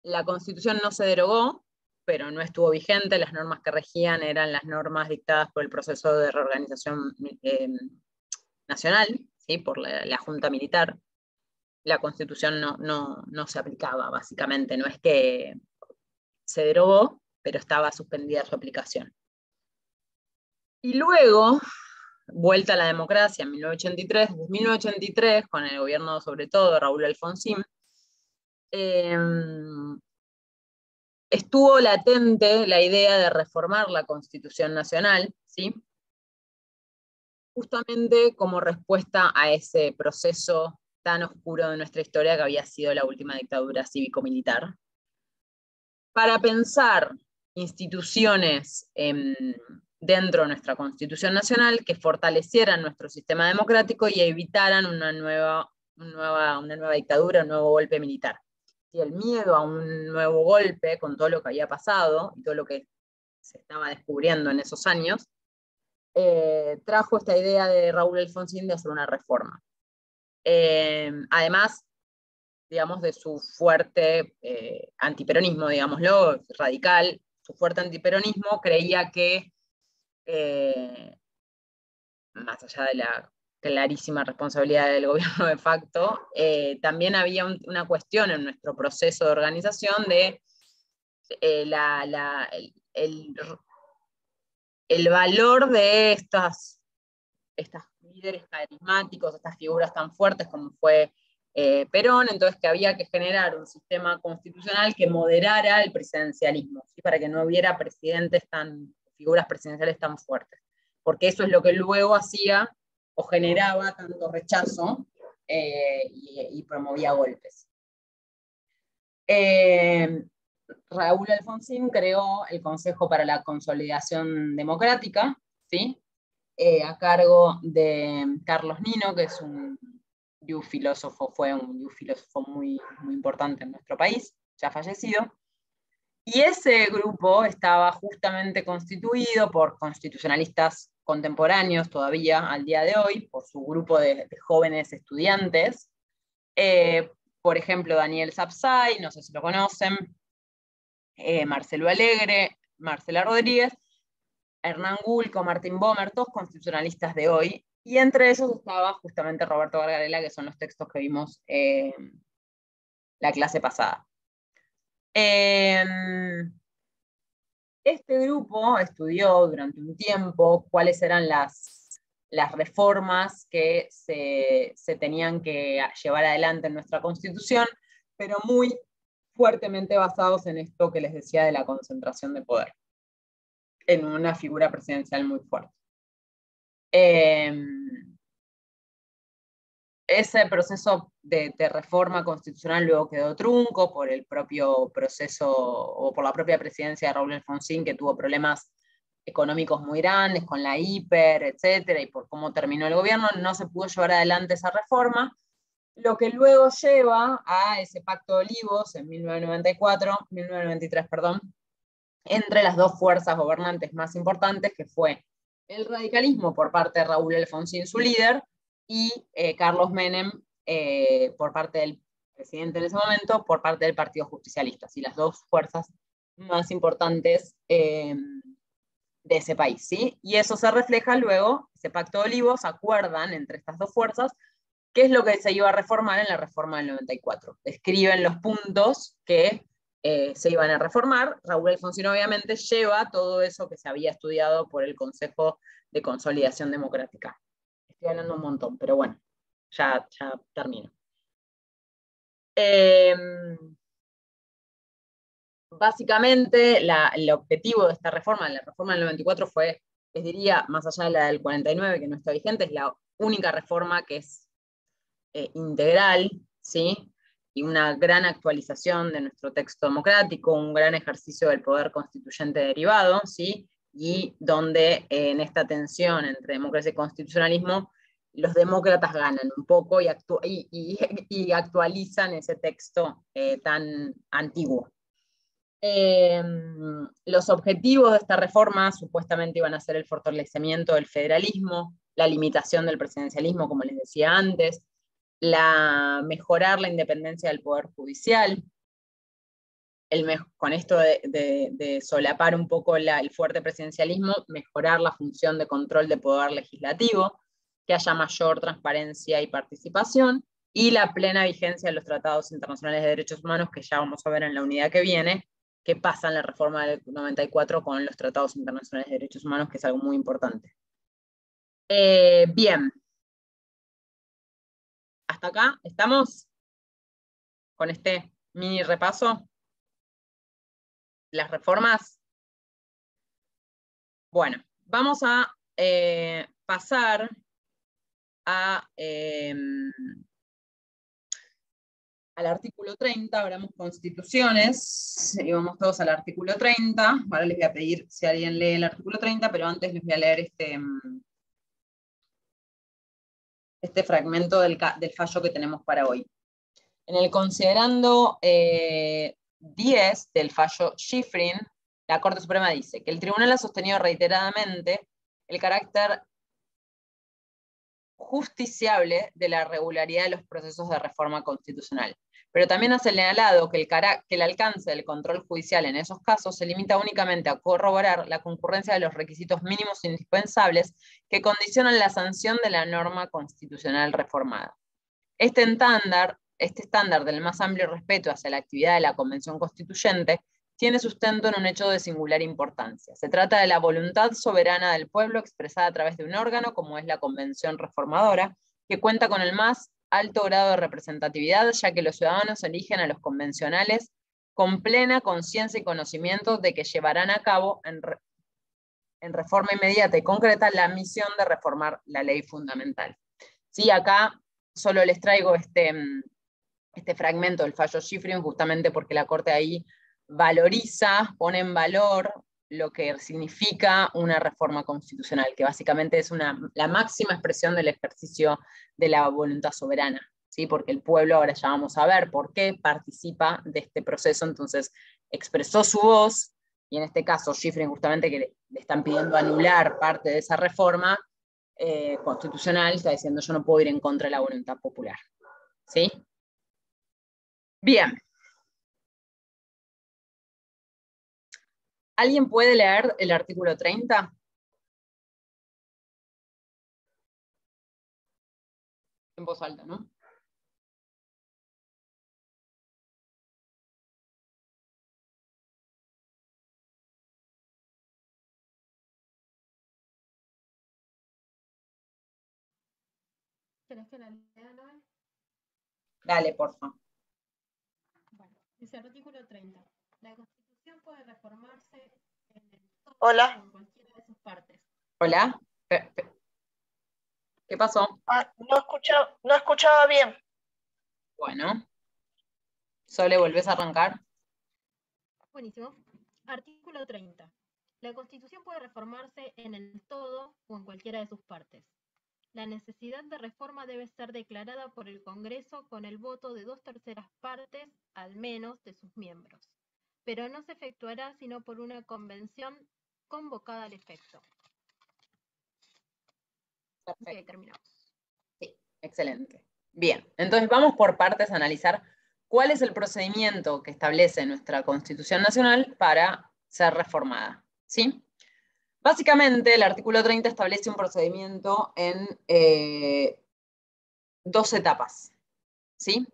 la Constitución no se derogó, pero no estuvo vigente. Las normas que regían eran las normas dictadas por el proceso de reorganización nacional, ¿sí? Por la Junta Militar. La Constitución no se aplicaba, básicamente. No es que se derogó, pero estaba suspendida su aplicación. Y luego, vuelta a la democracia en 1983, desde 1983, con el gobierno sobre todo de Raúl Alfonsín, estuvo latente la idea de reformar la Constitución Nacional, ¿sí? Justamente como respuesta a ese proceso tan oscuro de nuestra historia que había sido la última dictadura cívico-militar, para pensar instituciones dentro de nuestra Constitución Nacional que fortalecieran nuestro sistema democrático y evitaran una nueva dictadura, un nuevo golpe militar. Y el miedo a un nuevo golpe, con todo lo que había pasado y todo lo que se estaba descubriendo en esos años, trajo esta idea de Raúl Alfonsín de hacer una reforma. Además, digamos, de su fuerte antiperonismo, digámoslo, radical, su fuerte antiperonismo, creía que, más allá de la clarísima responsabilidad del gobierno de facto, también había una cuestión en nuestro proceso de organización de el valor de estas líderes carismáticos, estas figuras tan fuertes como fue Perón, entonces que había que generar un sistema constitucional que moderara el presidencialismo, ¿sí? Para que no hubiera figuras presidenciales tan fuertes, porque eso es lo que luego hacía o generaba tanto rechazo y promovía golpes. Raúl Alfonsín creó el Consejo para la Consolidación Democrática, ¿sí? A cargo de Carlos Nino, que es fue un filósofo muy, muy importante en nuestro país, ya fallecido. Y ese grupo estaba justamente constituido por constitucionalistas contemporáneos todavía al día de hoy, por su grupo de jóvenes estudiantes. Por ejemplo, Daniel Sapsay, no sé si lo conocen, Marcelo Alegre, Marcela Rodríguez, Hernán Gulco, Martín Bomer, todos constitucionalistas de hoy, y entre ellos estaba justamente Roberto Gargarella, que son los textos que vimos la clase pasada. Este grupo estudió durante un tiempo cuáles eran las reformas que se tenían que llevar adelante en nuestra Constitución, pero muy fuertemente basados en esto que les decía de la concentración de poder, en una figura presidencial muy fuerte. Ese proceso de reforma constitucional luego quedó trunco por el propio proceso o por la propia presidencia de Raúl Alfonsín, que tuvo problemas económicos muy grandes con la hiper, etcétera, y por cómo terminó el gobierno, no se pudo llevar adelante esa reforma, lo que luego lleva a ese Pacto de Olivos en 1993, entre las dos fuerzas gobernantes más importantes, que fue el radicalismo por parte de Raúl Alfonsín, su líder, y Carlos Menem, por parte del presidente en ese momento, por parte del Partido Justicialista, y las dos fuerzas más importantes de ese país, ¿sí? Y eso se refleja luego, ese Pacto de Olivos, acuerdan entre estas dos fuerzas qué es lo que se iba a reformar en la reforma del 94. Describen los puntos que se iban a reformar. Raúl Alfonsín obviamente lleva todo eso que se había estudiado por el Consejo de Consolidación Democrática. Estoy hablando un montón, pero bueno, ya termino. Básicamente, el objetivo de esta reforma, la reforma del 94 fue, les diría, más allá de la del 49, que no está vigente, es la única reforma que es integral, ¿sí? Y una gran actualización de nuestro texto democrático, un gran ejercicio del poder constituyente derivado, ¿sí? Y donde en esta tensión entre democracia y constitucionalismo, los demócratas ganan un poco y actualizan ese texto tan antiguo. Los objetivos de esta reforma supuestamente iban a ser el fortalecimiento del federalismo, la limitación del presidencialismo, como les decía antes, mejorar la independencia del Poder Judicial, con esto de solapar un poco el fuerte presidencialismo, mejorar la función de control de poder legislativo, que haya mayor transparencia y participación, y la plena vigencia de los tratados internacionales de derechos humanos, que ya vamos a ver en la unidad que viene, que pasa en la reforma del 94 con los tratados internacionales de derechos humanos, que es algo muy importante. Bien. Hasta acá, ¿estamos? Con este mini repaso. Las reformas. Bueno, vamos a pasar a al artículo 30, abramos constituciones, y vamos todos al artículo 30. Ahora les voy a pedir si alguien lee el artículo 30, pero antes les voy a leer este fragmento del fallo que tenemos para hoy. En el considerando 10 del fallo Schifrin, la Corte Suprema dice que el tribunal ha sostenido reiteradamente el carácter justiciable de la regularidad de los procesos de reforma constitucional, pero también ha señalado que el alcance del control judicial en esos casos se limita únicamente a corroborar la concurrencia de los requisitos mínimos indispensables que condicionan la sanción de la norma constitucional reformada. Este estándar del más amplio respeto hacia la actividad de la Convención Constituyente tiene sustento en un hecho de singular importancia. Se trata de la voluntad soberana del pueblo expresada a través de un órgano como es la Convención Reformadora, que cuenta con el más alto grado de representatividad, ya que los ciudadanos eligen a los convencionales con plena conciencia y conocimiento de que llevarán a cabo en reforma inmediata y concreta la misión de reformar la ley fundamental. Sí, acá solo les traigo este fragmento del fallo Schifrin, justamente porque la Corte ahí valoriza, pone en valor lo que significa una reforma constitucional, que básicamente es la máxima expresión del ejercicio de la voluntad soberana, ¿sí? Porque el pueblo, ahora ya vamos a ver por qué participa de este proceso, entonces expresó su voz, y en este caso Schifrin justamente que le están pidiendo anular parte de esa reforma constitucional, está diciendo yo no puedo ir en contra de la voluntad popular. ¿Sí? Bien. ¿Alguien puede leer el artículo 30? En voz alta, ¿no? ¿Querés que la lea, Noel? Dale, por favor. Bueno, dice artículo 30. La Constitución puede reformarse en el todo Hola. o en cualquiera de sus partes. Hola. ¿Qué pasó? No escuchaba bien. Bueno. Sole, ¿volvés a arrancar? Buenísimo. Artículo 30. La Constitución puede reformarse en el todo o en cualquiera de sus partes. La necesidad de reforma debe ser declarada por el Congreso con el voto de 2/3 partes, al menos, de sus miembros, pero no se efectuará sino por una convención convocada al efecto. Perfecto. Ok, terminamos. Sí, excelente. Bien, entonces vamos por partes a analizar cuál es el procedimiento que establece nuestra Constitución Nacional para ser reformada. ¿Sí? Básicamente, el artículo 30 establece un procedimiento en 2 etapas. ¿Sí?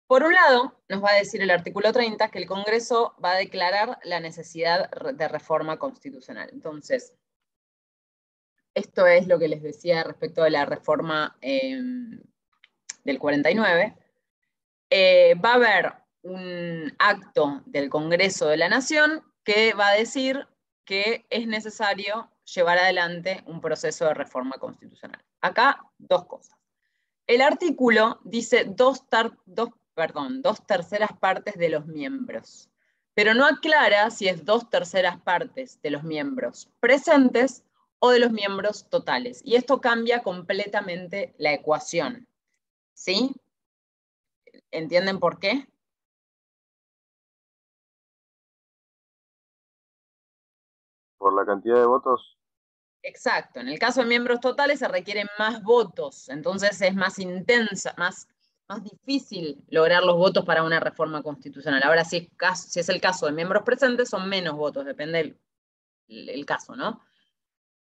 Por un lado, nos va a decir el artículo 30 que el Congreso va a declarar la necesidad de reforma constitucional. Entonces, esto es lo que les decía respecto de la reforma del 49. Va a haber un acto del Congreso de la Nación que va a decir que es necesario llevar adelante un proceso de reforma constitucional. Acá, 2 cosas. El artículo dice 2/3 partes de los miembros, pero no aclara si es 2/3 partes de los miembros presentes o de los miembros totales. Y esto cambia completamente la ecuación. ¿Sí? ¿Entienden por qué? Por la cantidad de votos. Exacto. En el caso de miembros totales se requieren más votos, entonces es más intensa, más difícil lograr los votos para una reforma constitucional. Ahora, si es el caso de miembros presentes, son menos votos, depende el caso, ¿no?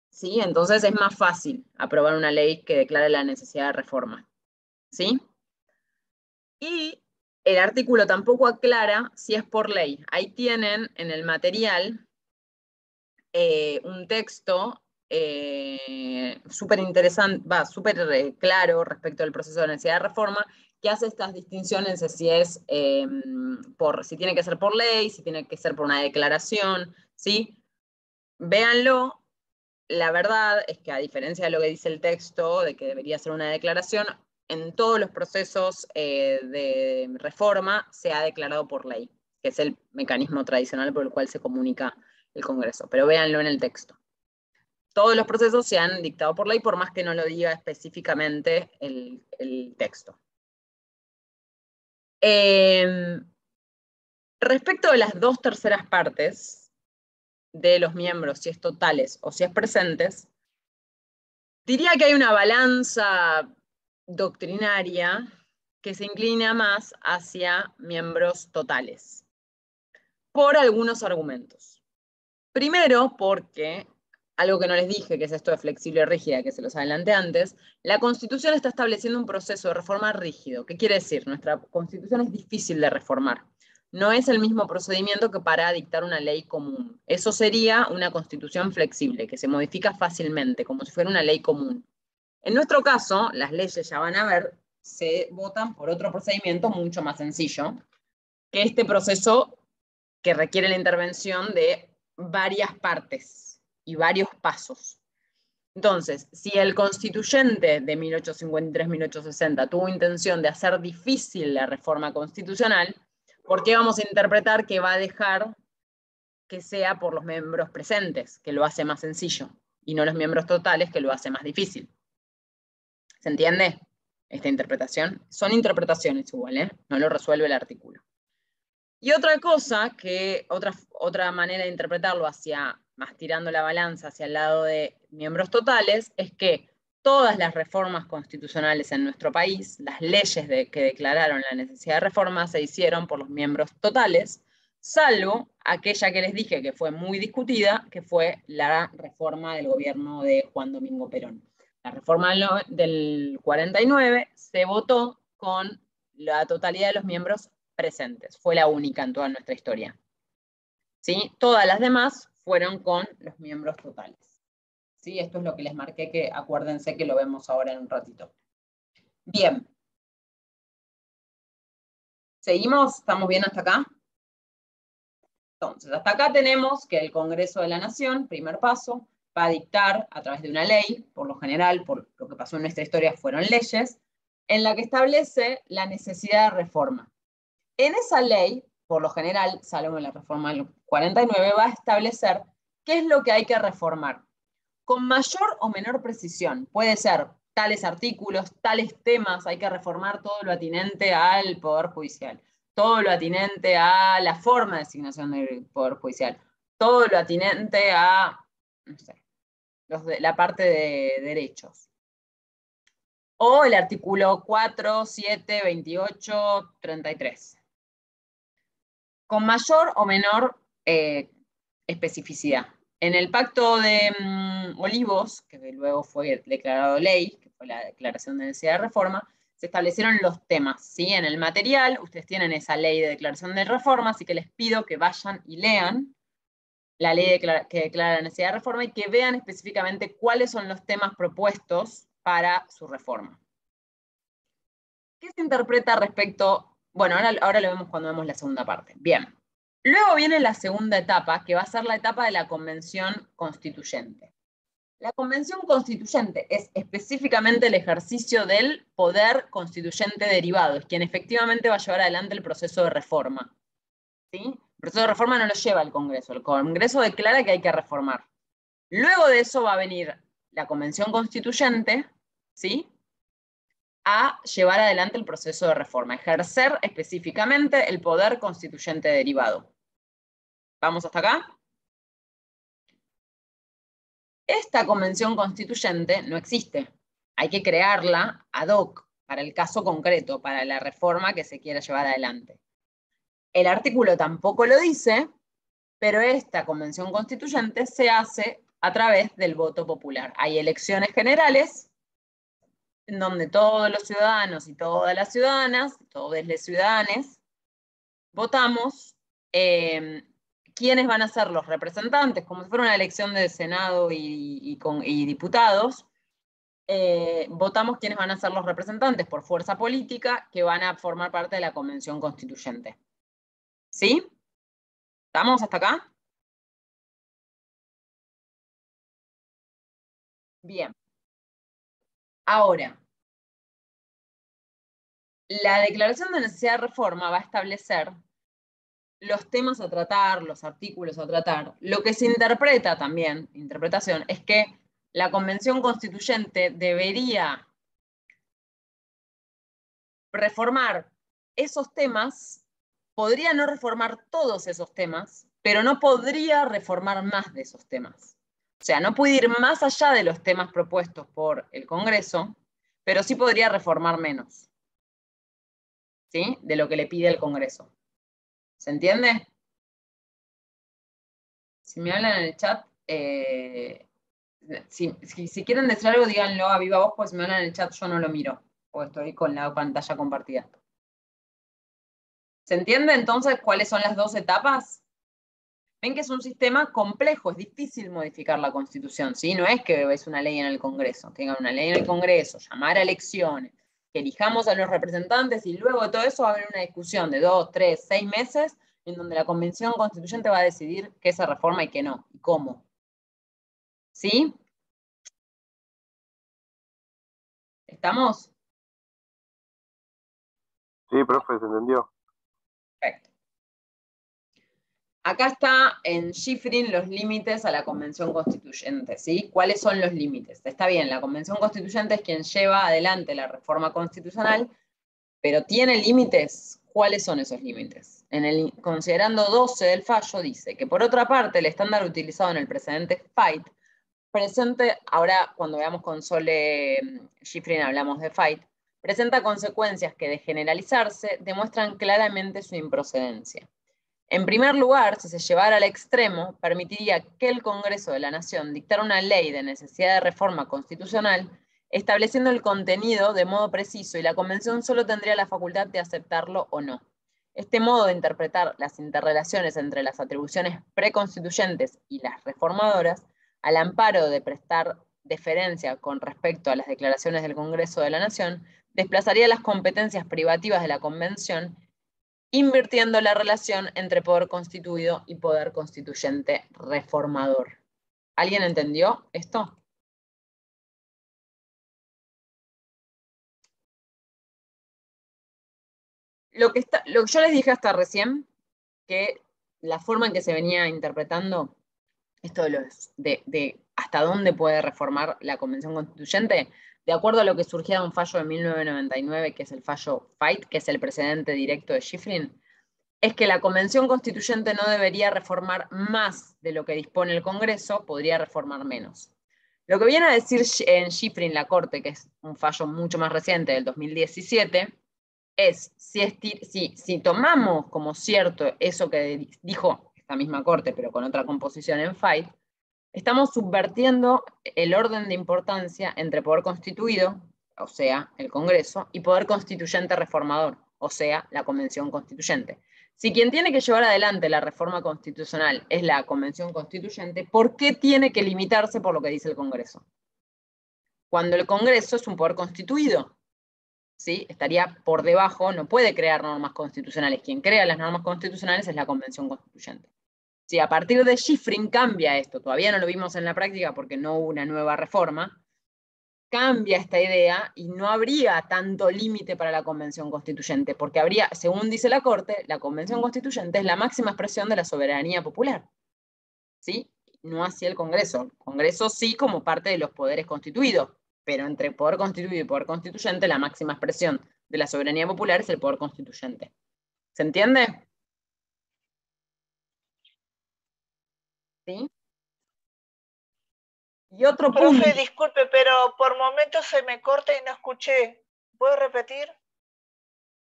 ¿Sí? Entonces es más fácil aprobar una ley que declare la necesidad de reforma. ¿Sí? Y el artículo tampoco aclara si es por ley. Ahí tienen en el material un texto súper interesante, súper claro respecto al proceso de necesidad de reforma, que hace estas distinciones de si es si tiene que ser por ley, si tiene que ser por una declaración, ¿sí? Véanlo. La verdad es que a diferencia de lo que dice el texto, de que debería ser una declaración, en todos los procesos de reforma se ha declarado por ley, que es el mecanismo tradicional por el cual se comunica el Congreso. Pero véanlo en el texto. Todos los procesos se han dictado por ley, por más que no lo diga específicamente el texto. Respecto de las 2/3 partes de los miembros, si es totales o si es presentes, diría que hay una balanza doctrinaria que se inclina más hacia miembros totales, por algunos argumentos. Primero, porque algo que no les dije, que es esto de flexible y rígida, que se los adelanté antes, la Constitución está estableciendo un proceso de reforma rígido. ¿Qué quiere decir? Nuestra Constitución es difícil de reformar. No es el mismo procedimiento que para dictar una ley común. Eso sería una Constitución flexible, que se modifica fácilmente, como si fuera una ley común. En nuestro caso, las leyes, ya van a ver, se votan por otro procedimiento mucho más sencillo, que este proceso que requiere la intervención de varias partes y varios pasos. Entonces, si el constituyente de 1853-1860 tuvo intención de hacer difícil la reforma constitucional, ¿por qué vamos a interpretar que va a dejar que sea por los miembros presentes, que lo hace más sencillo, y no los miembros totales, que lo hace más difícil? ¿Se entiende esta interpretación? Son interpretaciones igual, ¿eh? No lo resuelve el artículo. Y otra cosa, otra manera de interpretarlo más tirando la balanza hacia el lado de miembros totales, es que todas las reformas constitucionales en nuestro país, las leyes que declararon la necesidad de reforma, se hicieron por los miembros totales, salvo aquella que les dije que fue muy discutida, que fue la reforma del gobierno de Juan Domingo Perón. La reforma del 49 se votó con la totalidad de los miembros presentes. Fue la única en toda nuestra historia. ¿Sí? Todas las demás fueron con los miembros totales. ¿Sí? Esto es lo que les marqué, que acuérdense que lo vemos ahora en un ratito. Bien. ¿Seguimos? ¿Estamos bien hasta acá? Entonces, hasta acá tenemos que el Congreso de la Nación, primer paso, va a dictar a través de una ley, por lo general, por lo que pasó en nuestra historia, fueron leyes, en la que establece la necesidad de reforma. En esa ley, por lo general, salvo en la reforma del 49, va a establecer qué es lo que hay que reformar. Con mayor o menor precisión. Puede ser tales artículos, tales temas, hay que reformar todo lo atinente al Poder Judicial, todo lo atinente a la forma de designación del Poder Judicial, todo lo atinente a, no sé, la parte de derechos. O el artículo 4, 7, 28, 33. Con mayor o menor especificidad. En el Pacto de Olivos, que luego fue declarado ley, que fue la declaración de necesidad de reforma, se establecieron los temas. ¿Sí? En el material, ustedes tienen esa ley de declaración de reforma, así que les pido que vayan y lean la ley que declara la necesidad de reforma y que vean específicamente cuáles son los temas propuestos para su reforma. ¿Qué se interpreta respecto? Bueno, ahora lo vemos cuando vemos la segunda parte. Bien. Luego viene la segunda etapa, que va a ser la etapa de la Convención Constituyente. La Convención Constituyente es específicamente el ejercicio del poder constituyente derivado, es quien efectivamente va a llevar adelante el proceso de reforma. ¿Sí? El proceso de reforma no lo lleva el Congreso declara que hay que reformar. Luego de eso va a venir la Convención Constituyente, ¿sí?, a llevar adelante el proceso de reforma, ejercer específicamente el poder constituyente derivado. ¿Vamos hasta acá? Esta convención constituyente no existe. Hay que crearla ad hoc para el caso concreto, para la reforma que se quiera llevar adelante. El artículo tampoco lo dice, pero esta convención constituyente se hace a través del voto popular. Hay elecciones generales en donde todos los ciudadanos y todas las ciudadanas, todos los ciudadanos, votamos quiénes van a ser los representantes, como si fuera una elección de Senado y diputados. Votamos quiénes van a ser los representantes por fuerza política que van a formar parte de la Convención Constituyente. ¿Sí? ¿Estamos hasta acá? Bien. Ahora, La declaración de necesidad de reforma va a establecer los temas a tratar, los artículos a tratar. Lo que se interpreta también, interpretación, es que la Convención Constituyente debería reformar esos temas, podría no reformar todos esos temas, pero no podría reformar más de esos temas. O sea, no puede ir más allá de los temas propuestos por el Congreso, pero sí podría reformar menos, ¿sí? De lo que le pide el Congreso. ¿Se entiende? Si me hablan en el chat, si quieren decir algo, díganlo a viva voz, pues si me hablan en el chat yo no lo miro, o estoy con la pantalla compartida. ¿Se entiende entonces cuáles son las dos etapas? Ven que es un sistema complejo, es difícil modificar la Constitución, ¿sí? No es que es una ley en el Congreso, tengan una ley en el Congreso, llamar a elecciones, que elijamos a los representantes y luego de todo eso va a haber una discusión de 2, 3, 6 meses en donde la Convención Constituyente va a decidir qué se reforma y qué no, y cómo. ¿Sí? ¿Estamos? Sí, profe, se entendió. Perfecto. Acá está en Schifrin los límites a la Convención Constituyente, ¿sí? ¿Cuáles son los límites? Está bien, la Convención Constituyente es quien lleva adelante la reforma constitucional, pero ¿tiene límites? ¿Cuáles son esos límites? Considerando 12 del fallo, dice que por otra parte el estándar utilizado en el precedente FIGHT, presente, ahora cuando veamos con Sole Schifrin hablamos de FIGHT, presenta consecuencias que de generalizarse demuestran claramente su improcedencia. En primer lugar, si se llevara al extremo, permitiría que el Congreso de la Nación dictara una ley de necesidad de reforma constitucional, estableciendo el contenido de modo preciso y la Convención solo tendría la facultad de aceptarlo o no. Este modo de interpretar las interrelaciones entre las atribuciones preconstituyentes y las reformadoras, al amparo de prestar deferencia con respecto a las declaraciones del Congreso de la Nación, desplazaría las competencias privativas de la Convención, invirtiendo la relación entre poder constituido y poder constituyente reformador. ¿Alguien entendió esto? Lo que yo les dije hasta recién, que la forma en que se venía interpretando esto de hasta dónde puede reformar la Convención Constituyente, de acuerdo a lo que surgía de un fallo de 1999, que es el fallo FIGHT, que es el precedente directo de Schifrin, es que la Convención Constituyente no debería reformar más de lo que dispone el Congreso, podría reformar menos. Lo que viene a decir en Schifrin la Corte, que es un fallo mucho más reciente, del 2017, es si tomamos como cierto eso que dijo esta misma Corte, pero con otra composición en FIGHT, estamos subvertiendo el orden de importancia entre poder constituido, o sea, el Congreso, y poder constituyente reformador, o sea, la Convención Constituyente. Si quien tiene que llevar adelante la reforma constitucional es la Convención Constituyente, ¿por qué tiene que limitarse por lo que dice el Congreso? Cuando el Congreso es un poder constituido, ¿sí? Estaría por debajo, no puede crear normas constitucionales. Quien crea las normas constitucionales es la Convención Constituyente. Si a partir de Schifrin cambia esto, todavía no lo vimos en la práctica porque no hubo una nueva reforma, cambia esta idea y no habría tanto límite para la Convención Constituyente, porque habría, según dice la Corte, la Convención Constituyente es la máxima expresión de la soberanía popular, ¿sí? No así el Congreso. El Congreso sí como parte de los poderes constituidos, pero entre poder constituido y poder constituyente la máxima expresión de la soberanía popular es el poder constituyente. ¿Se entiende? ¿Sí? Y otro punto. Profe, disculpe, pero por momentos se me corta y no escuché. ¿Puedo repetir?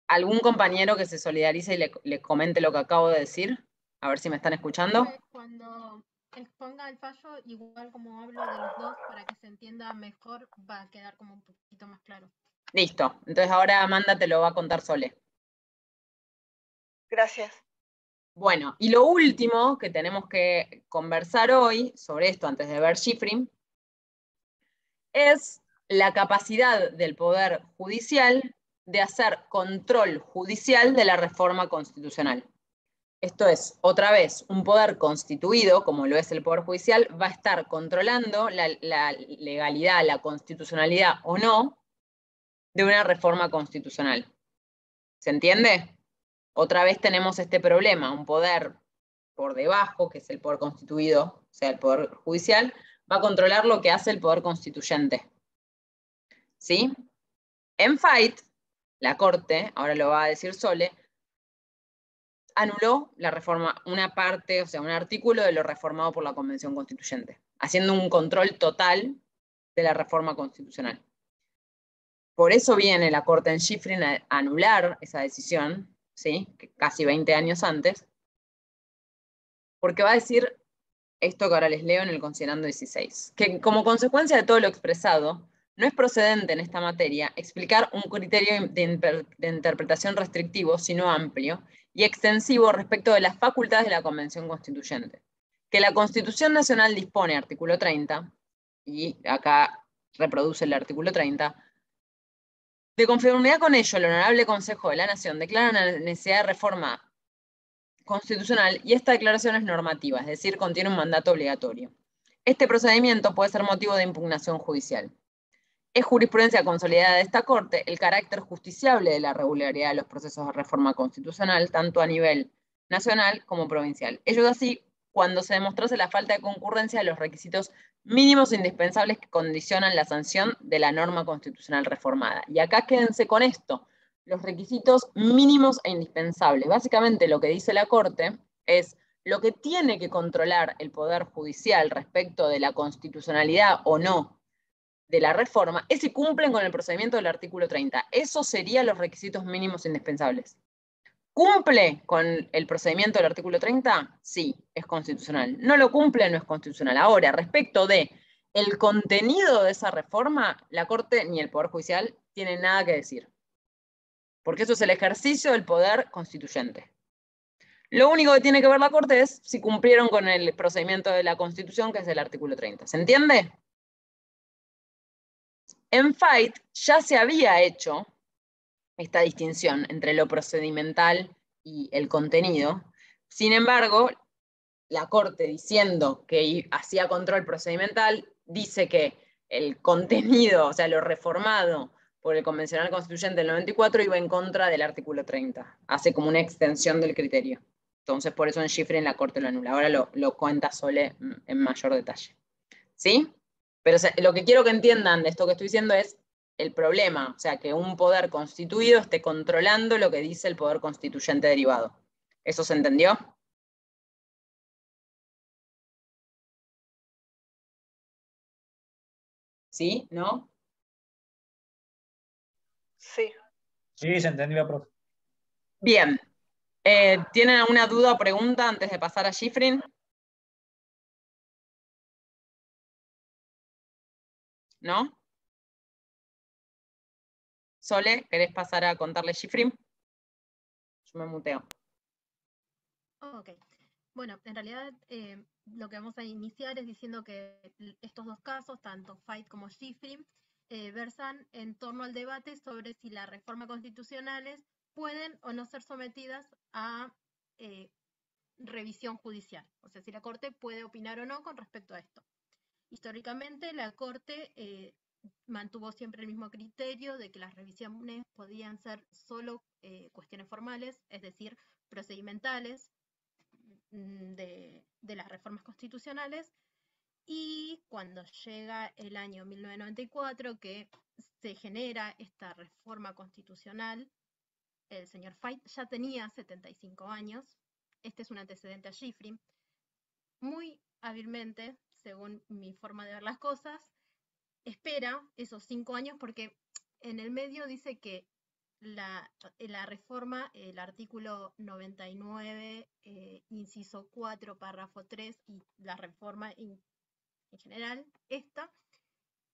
¿Algún compañero que se solidarice y le comente lo que acabo de decir? A ver si me están escuchando. Cuando exponga el fallo, igual como hablo de los dos, para que se entienda mejor, va a quedar como un poquito más claro. Listo. Entonces ahora Amanda te lo va a contar Sole. Gracias. Bueno, y lo último que tenemos que conversar hoy sobre esto, antes de ver Schifrin, es la capacidad del Poder Judicial de hacer control judicial de la reforma constitucional. Esto es, otra vez, un poder constituido, como lo es el Poder Judicial, va a estar controlando la legalidad, la constitucionalidad o no de una reforma constitucional. ¿Se entiende? Otra vez tenemos este problema, un poder por debajo, que es el poder constituido, o sea, el poder judicial, va a controlar lo que hace el poder constituyente. ¿Sí? En Fight, la Corte, ahora lo va a decir Sole, anuló la reforma, una parte, o sea, un artículo de lo reformado por la Convención Constituyente, haciendo un control total de la reforma constitucional. Por eso viene la Corte en Schifrin a anular esa decisión, ¿sí? Casi 20 años antes, porque va a decir esto que ahora les leo en el considerando 16, que como consecuencia de todo lo expresado, no es procedente en esta materia explicar un criterio de interpretación restrictivo, sino amplio y extensivo respecto de las facultades de la Convención Constituyente. Que la Constitución Nacional dispone, artículo 30, y acá reproduce el artículo 30, de conformidad con ello, el Honorable Consejo de la Nación declara la necesidad de reforma constitucional y esta declaración es normativa, es decir, contiene un mandato obligatorio. Este procedimiento puede ser motivo de impugnación judicial. Es jurisprudencia consolidada de esta Corte el carácter justiciable de la regularidad de los procesos de reforma constitucional, tanto a nivel nacional como provincial. Ello así cuando se demostrase la falta de concurrencia de los requisitos mínimos e indispensables que condicionan la sanción de la norma constitucional reformada. Y acá quédense con esto, los requisitos mínimos e indispensables. Básicamente lo que dice la Corte es lo que tiene que controlar el Poder Judicial respecto de la constitucionalidad o no de la reforma es si cumplen con el procedimiento del artículo 30. Esos serían los requisitos mínimos indispensables. ¿Cumple con el procedimiento del artículo 30? Sí, es constitucional. ¿No lo cumple? No es constitucional. Ahora, respecto de el contenido de esa reforma, la Corte ni el Poder Judicial tienen nada que decir. Porque eso es el ejercicio del poder constituyente. Lo único que tiene que ver la Corte es si cumplieron con el procedimiento de la Constitución, que es el artículo 30. ¿Se entiende? En Fight ya se había hecho esta distinción entre lo procedimental y el contenido. Sin embargo, la Corte, diciendo que hacía control procedimental, dice que el contenido, o sea, lo reformado por el Convencional Constituyente del 94 iba en contra del artículo 30. Hace como una extensión del criterio. Entonces, por eso en Schifrin la Corte lo anula. Ahora lo cuenta Sole en mayor detalle. ¿Sí? Pero lo que quiero que entiendan de esto que estoy diciendo es el problema, o sea, que un poder constituido esté controlando lo que dice el poder constituyente derivado. ¿Eso se entendió? ¿Sí? ¿No? Sí. Sí, se entendió, profe. Bien. ¿Tienen alguna duda o pregunta antes de pasar a Schifrin? ¿No? Sole, ¿querés pasar a contarle Schifrin? Yo me muteo. Ok. Bueno, en realidad lo que vamos a iniciar es diciendo que estos dos casos, tanto Fight como Schifrin, versan en torno al debate sobre si las reformas constitucionales pueden o no ser sometidas a revisión judicial. O sea, si la Corte puede opinar o no con respecto a esto. Históricamente, la Corte mantuvo siempre el mismo criterio de que las revisiones podían ser solo cuestiones formales, es decir, procedimentales, de las reformas constitucionales, y cuando llega el año 1994, que se genera esta reforma constitucional, el señor Fight ya tenía 75 años, este es un antecedente a Schifrin, muy hábilmente, según mi forma de ver las cosas, espera esos 5 años porque en el medio dice que la reforma, el artículo 99, inciso 4, párrafo 3, y la reforma en general, esta,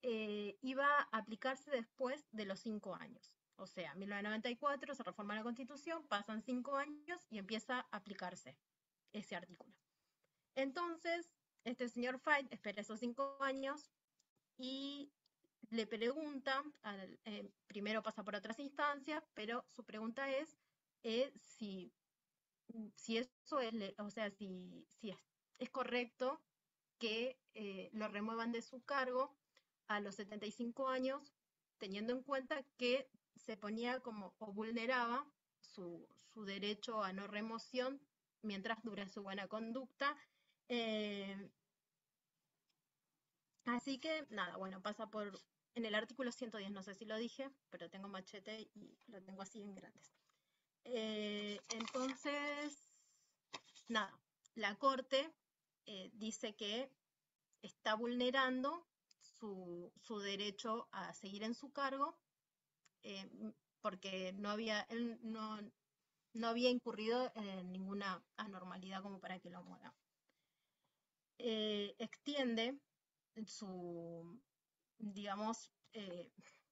iba a aplicarse después de los 5 años. O sea, en 1994 se reforma la Constitución, pasan 5 años y empieza a aplicarse ese artículo. Entonces, este señor Fight espera esos 5 años y le pregunta, primero pasa por otras instancias, pero su pregunta es si eso es, o sea, si es correcto que lo remuevan de su cargo a los 75 años, teniendo en cuenta que se ponía como, o vulneraba su derecho a no remoción mientras dure su buena conducta. Así que, nada, bueno, pasa por, en el artículo 110, no sé si lo dije, pero tengo machete y lo tengo así en grandes. Entonces, nada, la Corte dice que está vulnerando su derecho a seguir en su cargo, porque él no había incurrido en ninguna anormalidad como para que lo mueva. Extiende digamos,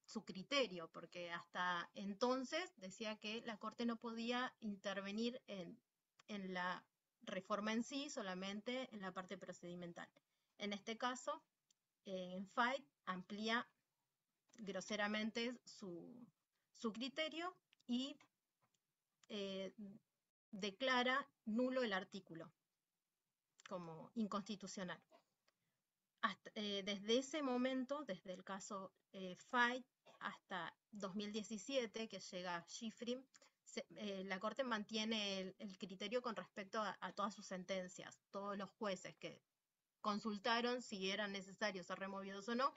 su criterio, porque hasta entonces decía que la Corte no podía intervenir en la reforma en sí, solamente en la parte procedimental. En este caso, en FAIT amplía groseramente su criterio y declara nulo el artículo como inconstitucional. Desde ese momento, desde el caso FAIT hasta 2017, que llega Schifrin, la Corte mantiene el criterio con respecto a todas sus sentencias. Todos los jueces que consultaron si eran necesarios ser removidos o no,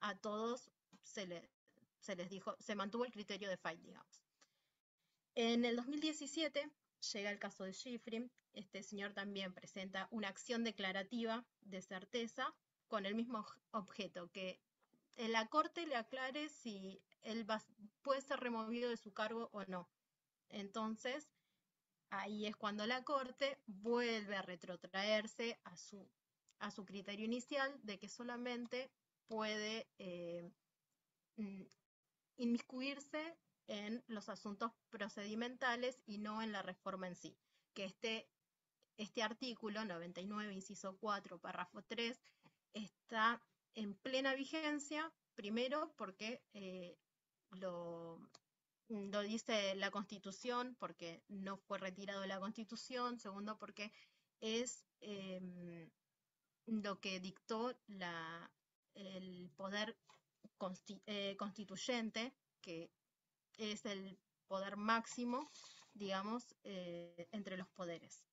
a todos se les dijo, se mantuvo el criterio de FAIT, digamos. En el 2017 llega el caso de Schifrin. Este señor también presenta una acción declarativa de certeza con el mismo objeto, que la Corte le aclare si él puede ser removido de su cargo o no. Entonces, ahí es cuando la Corte vuelve a retrotraerse a su criterio inicial de que solamente puede inmiscuirse en los asuntos procedimentales y no en la reforma en sí. Que este artículo 99, inciso 4, párrafo 3, está en plena vigencia, primero porque lo dice la Constitución, porque no fue retirado de la Constitución, segundo porque es lo que dictó el poder constituyente, que es el poder máximo, digamos, entre los poderes.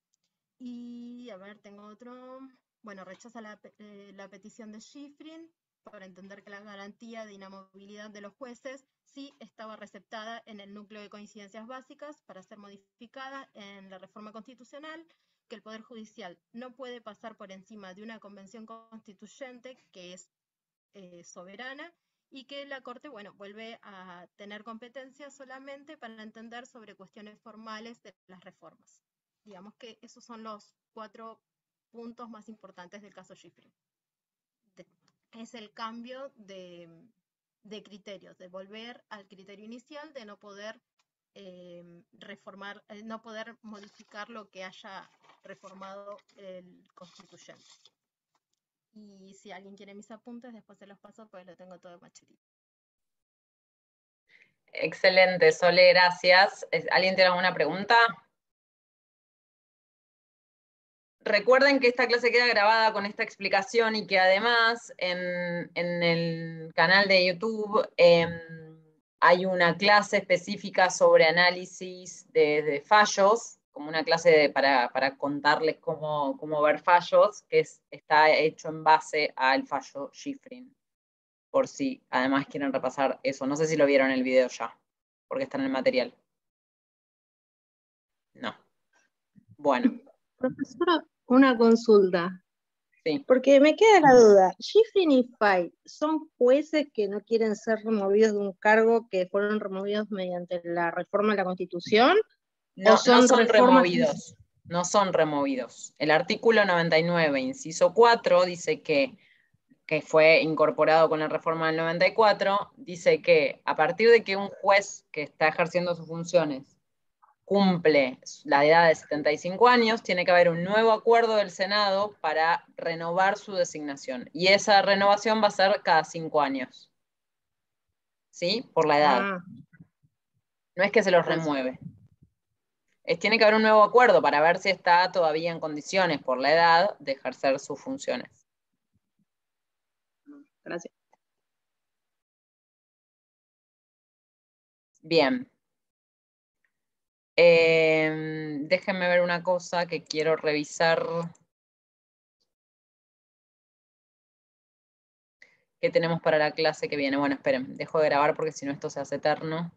Y, a ver, tengo otro. Bueno, rechaza la petición de Schifrin por entender que la garantía de inamovilidad de los jueces sí estaba receptada en el núcleo de coincidencias básicas para ser modificada en la reforma constitucional, que el Poder Judicial no puede pasar por encima de una convención constituyente que es soberana, y que la Corte, bueno, vuelve a tener competencia solamente para entender sobre cuestiones formales de las reformas. Digamos que esos son los 4 puntos más importantes del caso Schifrin. Es el cambio de criterios, de volver al criterio inicial, de no poder reformar, no poder modificar lo que haya reformado el constituyente. Y si alguien quiere mis apuntes, después se los paso, pues lo tengo todo machetito. Excelente, Sole, gracias. ¿Alguien tiene alguna pregunta? Recuerden que esta clase queda grabada con esta explicación y que además en el canal de YouTube hay una clase específica sobre análisis de fallos, como una clase para contarles cómo ver fallos, que está hecho en base al fallo Schifrin, por si además quieren repasar eso. No sé si lo vieron en el video ya, porque está en el material. No. Bueno. Profesora, una consulta. Sí. Porque me queda la duda. Schifrin y FAIT son jueces que no quieren ser removidos de un cargo que fueron removidos mediante la reforma de la Constitución. No, son no son reformas removidos. No son removidos. El artículo 99, inciso 4, dice que fue incorporado con la reforma del 94, dice que a partir de que un juez que está ejerciendo sus funciones cumple la edad de 75 años, tiene que haber un nuevo acuerdo del Senado para renovar su designación. Y esa renovación va a ser cada 5 años. ¿Sí? Por la edad. No es que se los remueve. Tiene que haber un nuevo acuerdo para ver si está todavía en condiciones, por la edad, de ejercer sus funciones. Gracias. Bien. Déjenme ver una cosa que quiero revisar. ¿Qué tenemos para la clase que viene? Bueno, esperen, dejo de grabar porque si no esto se hace eterno.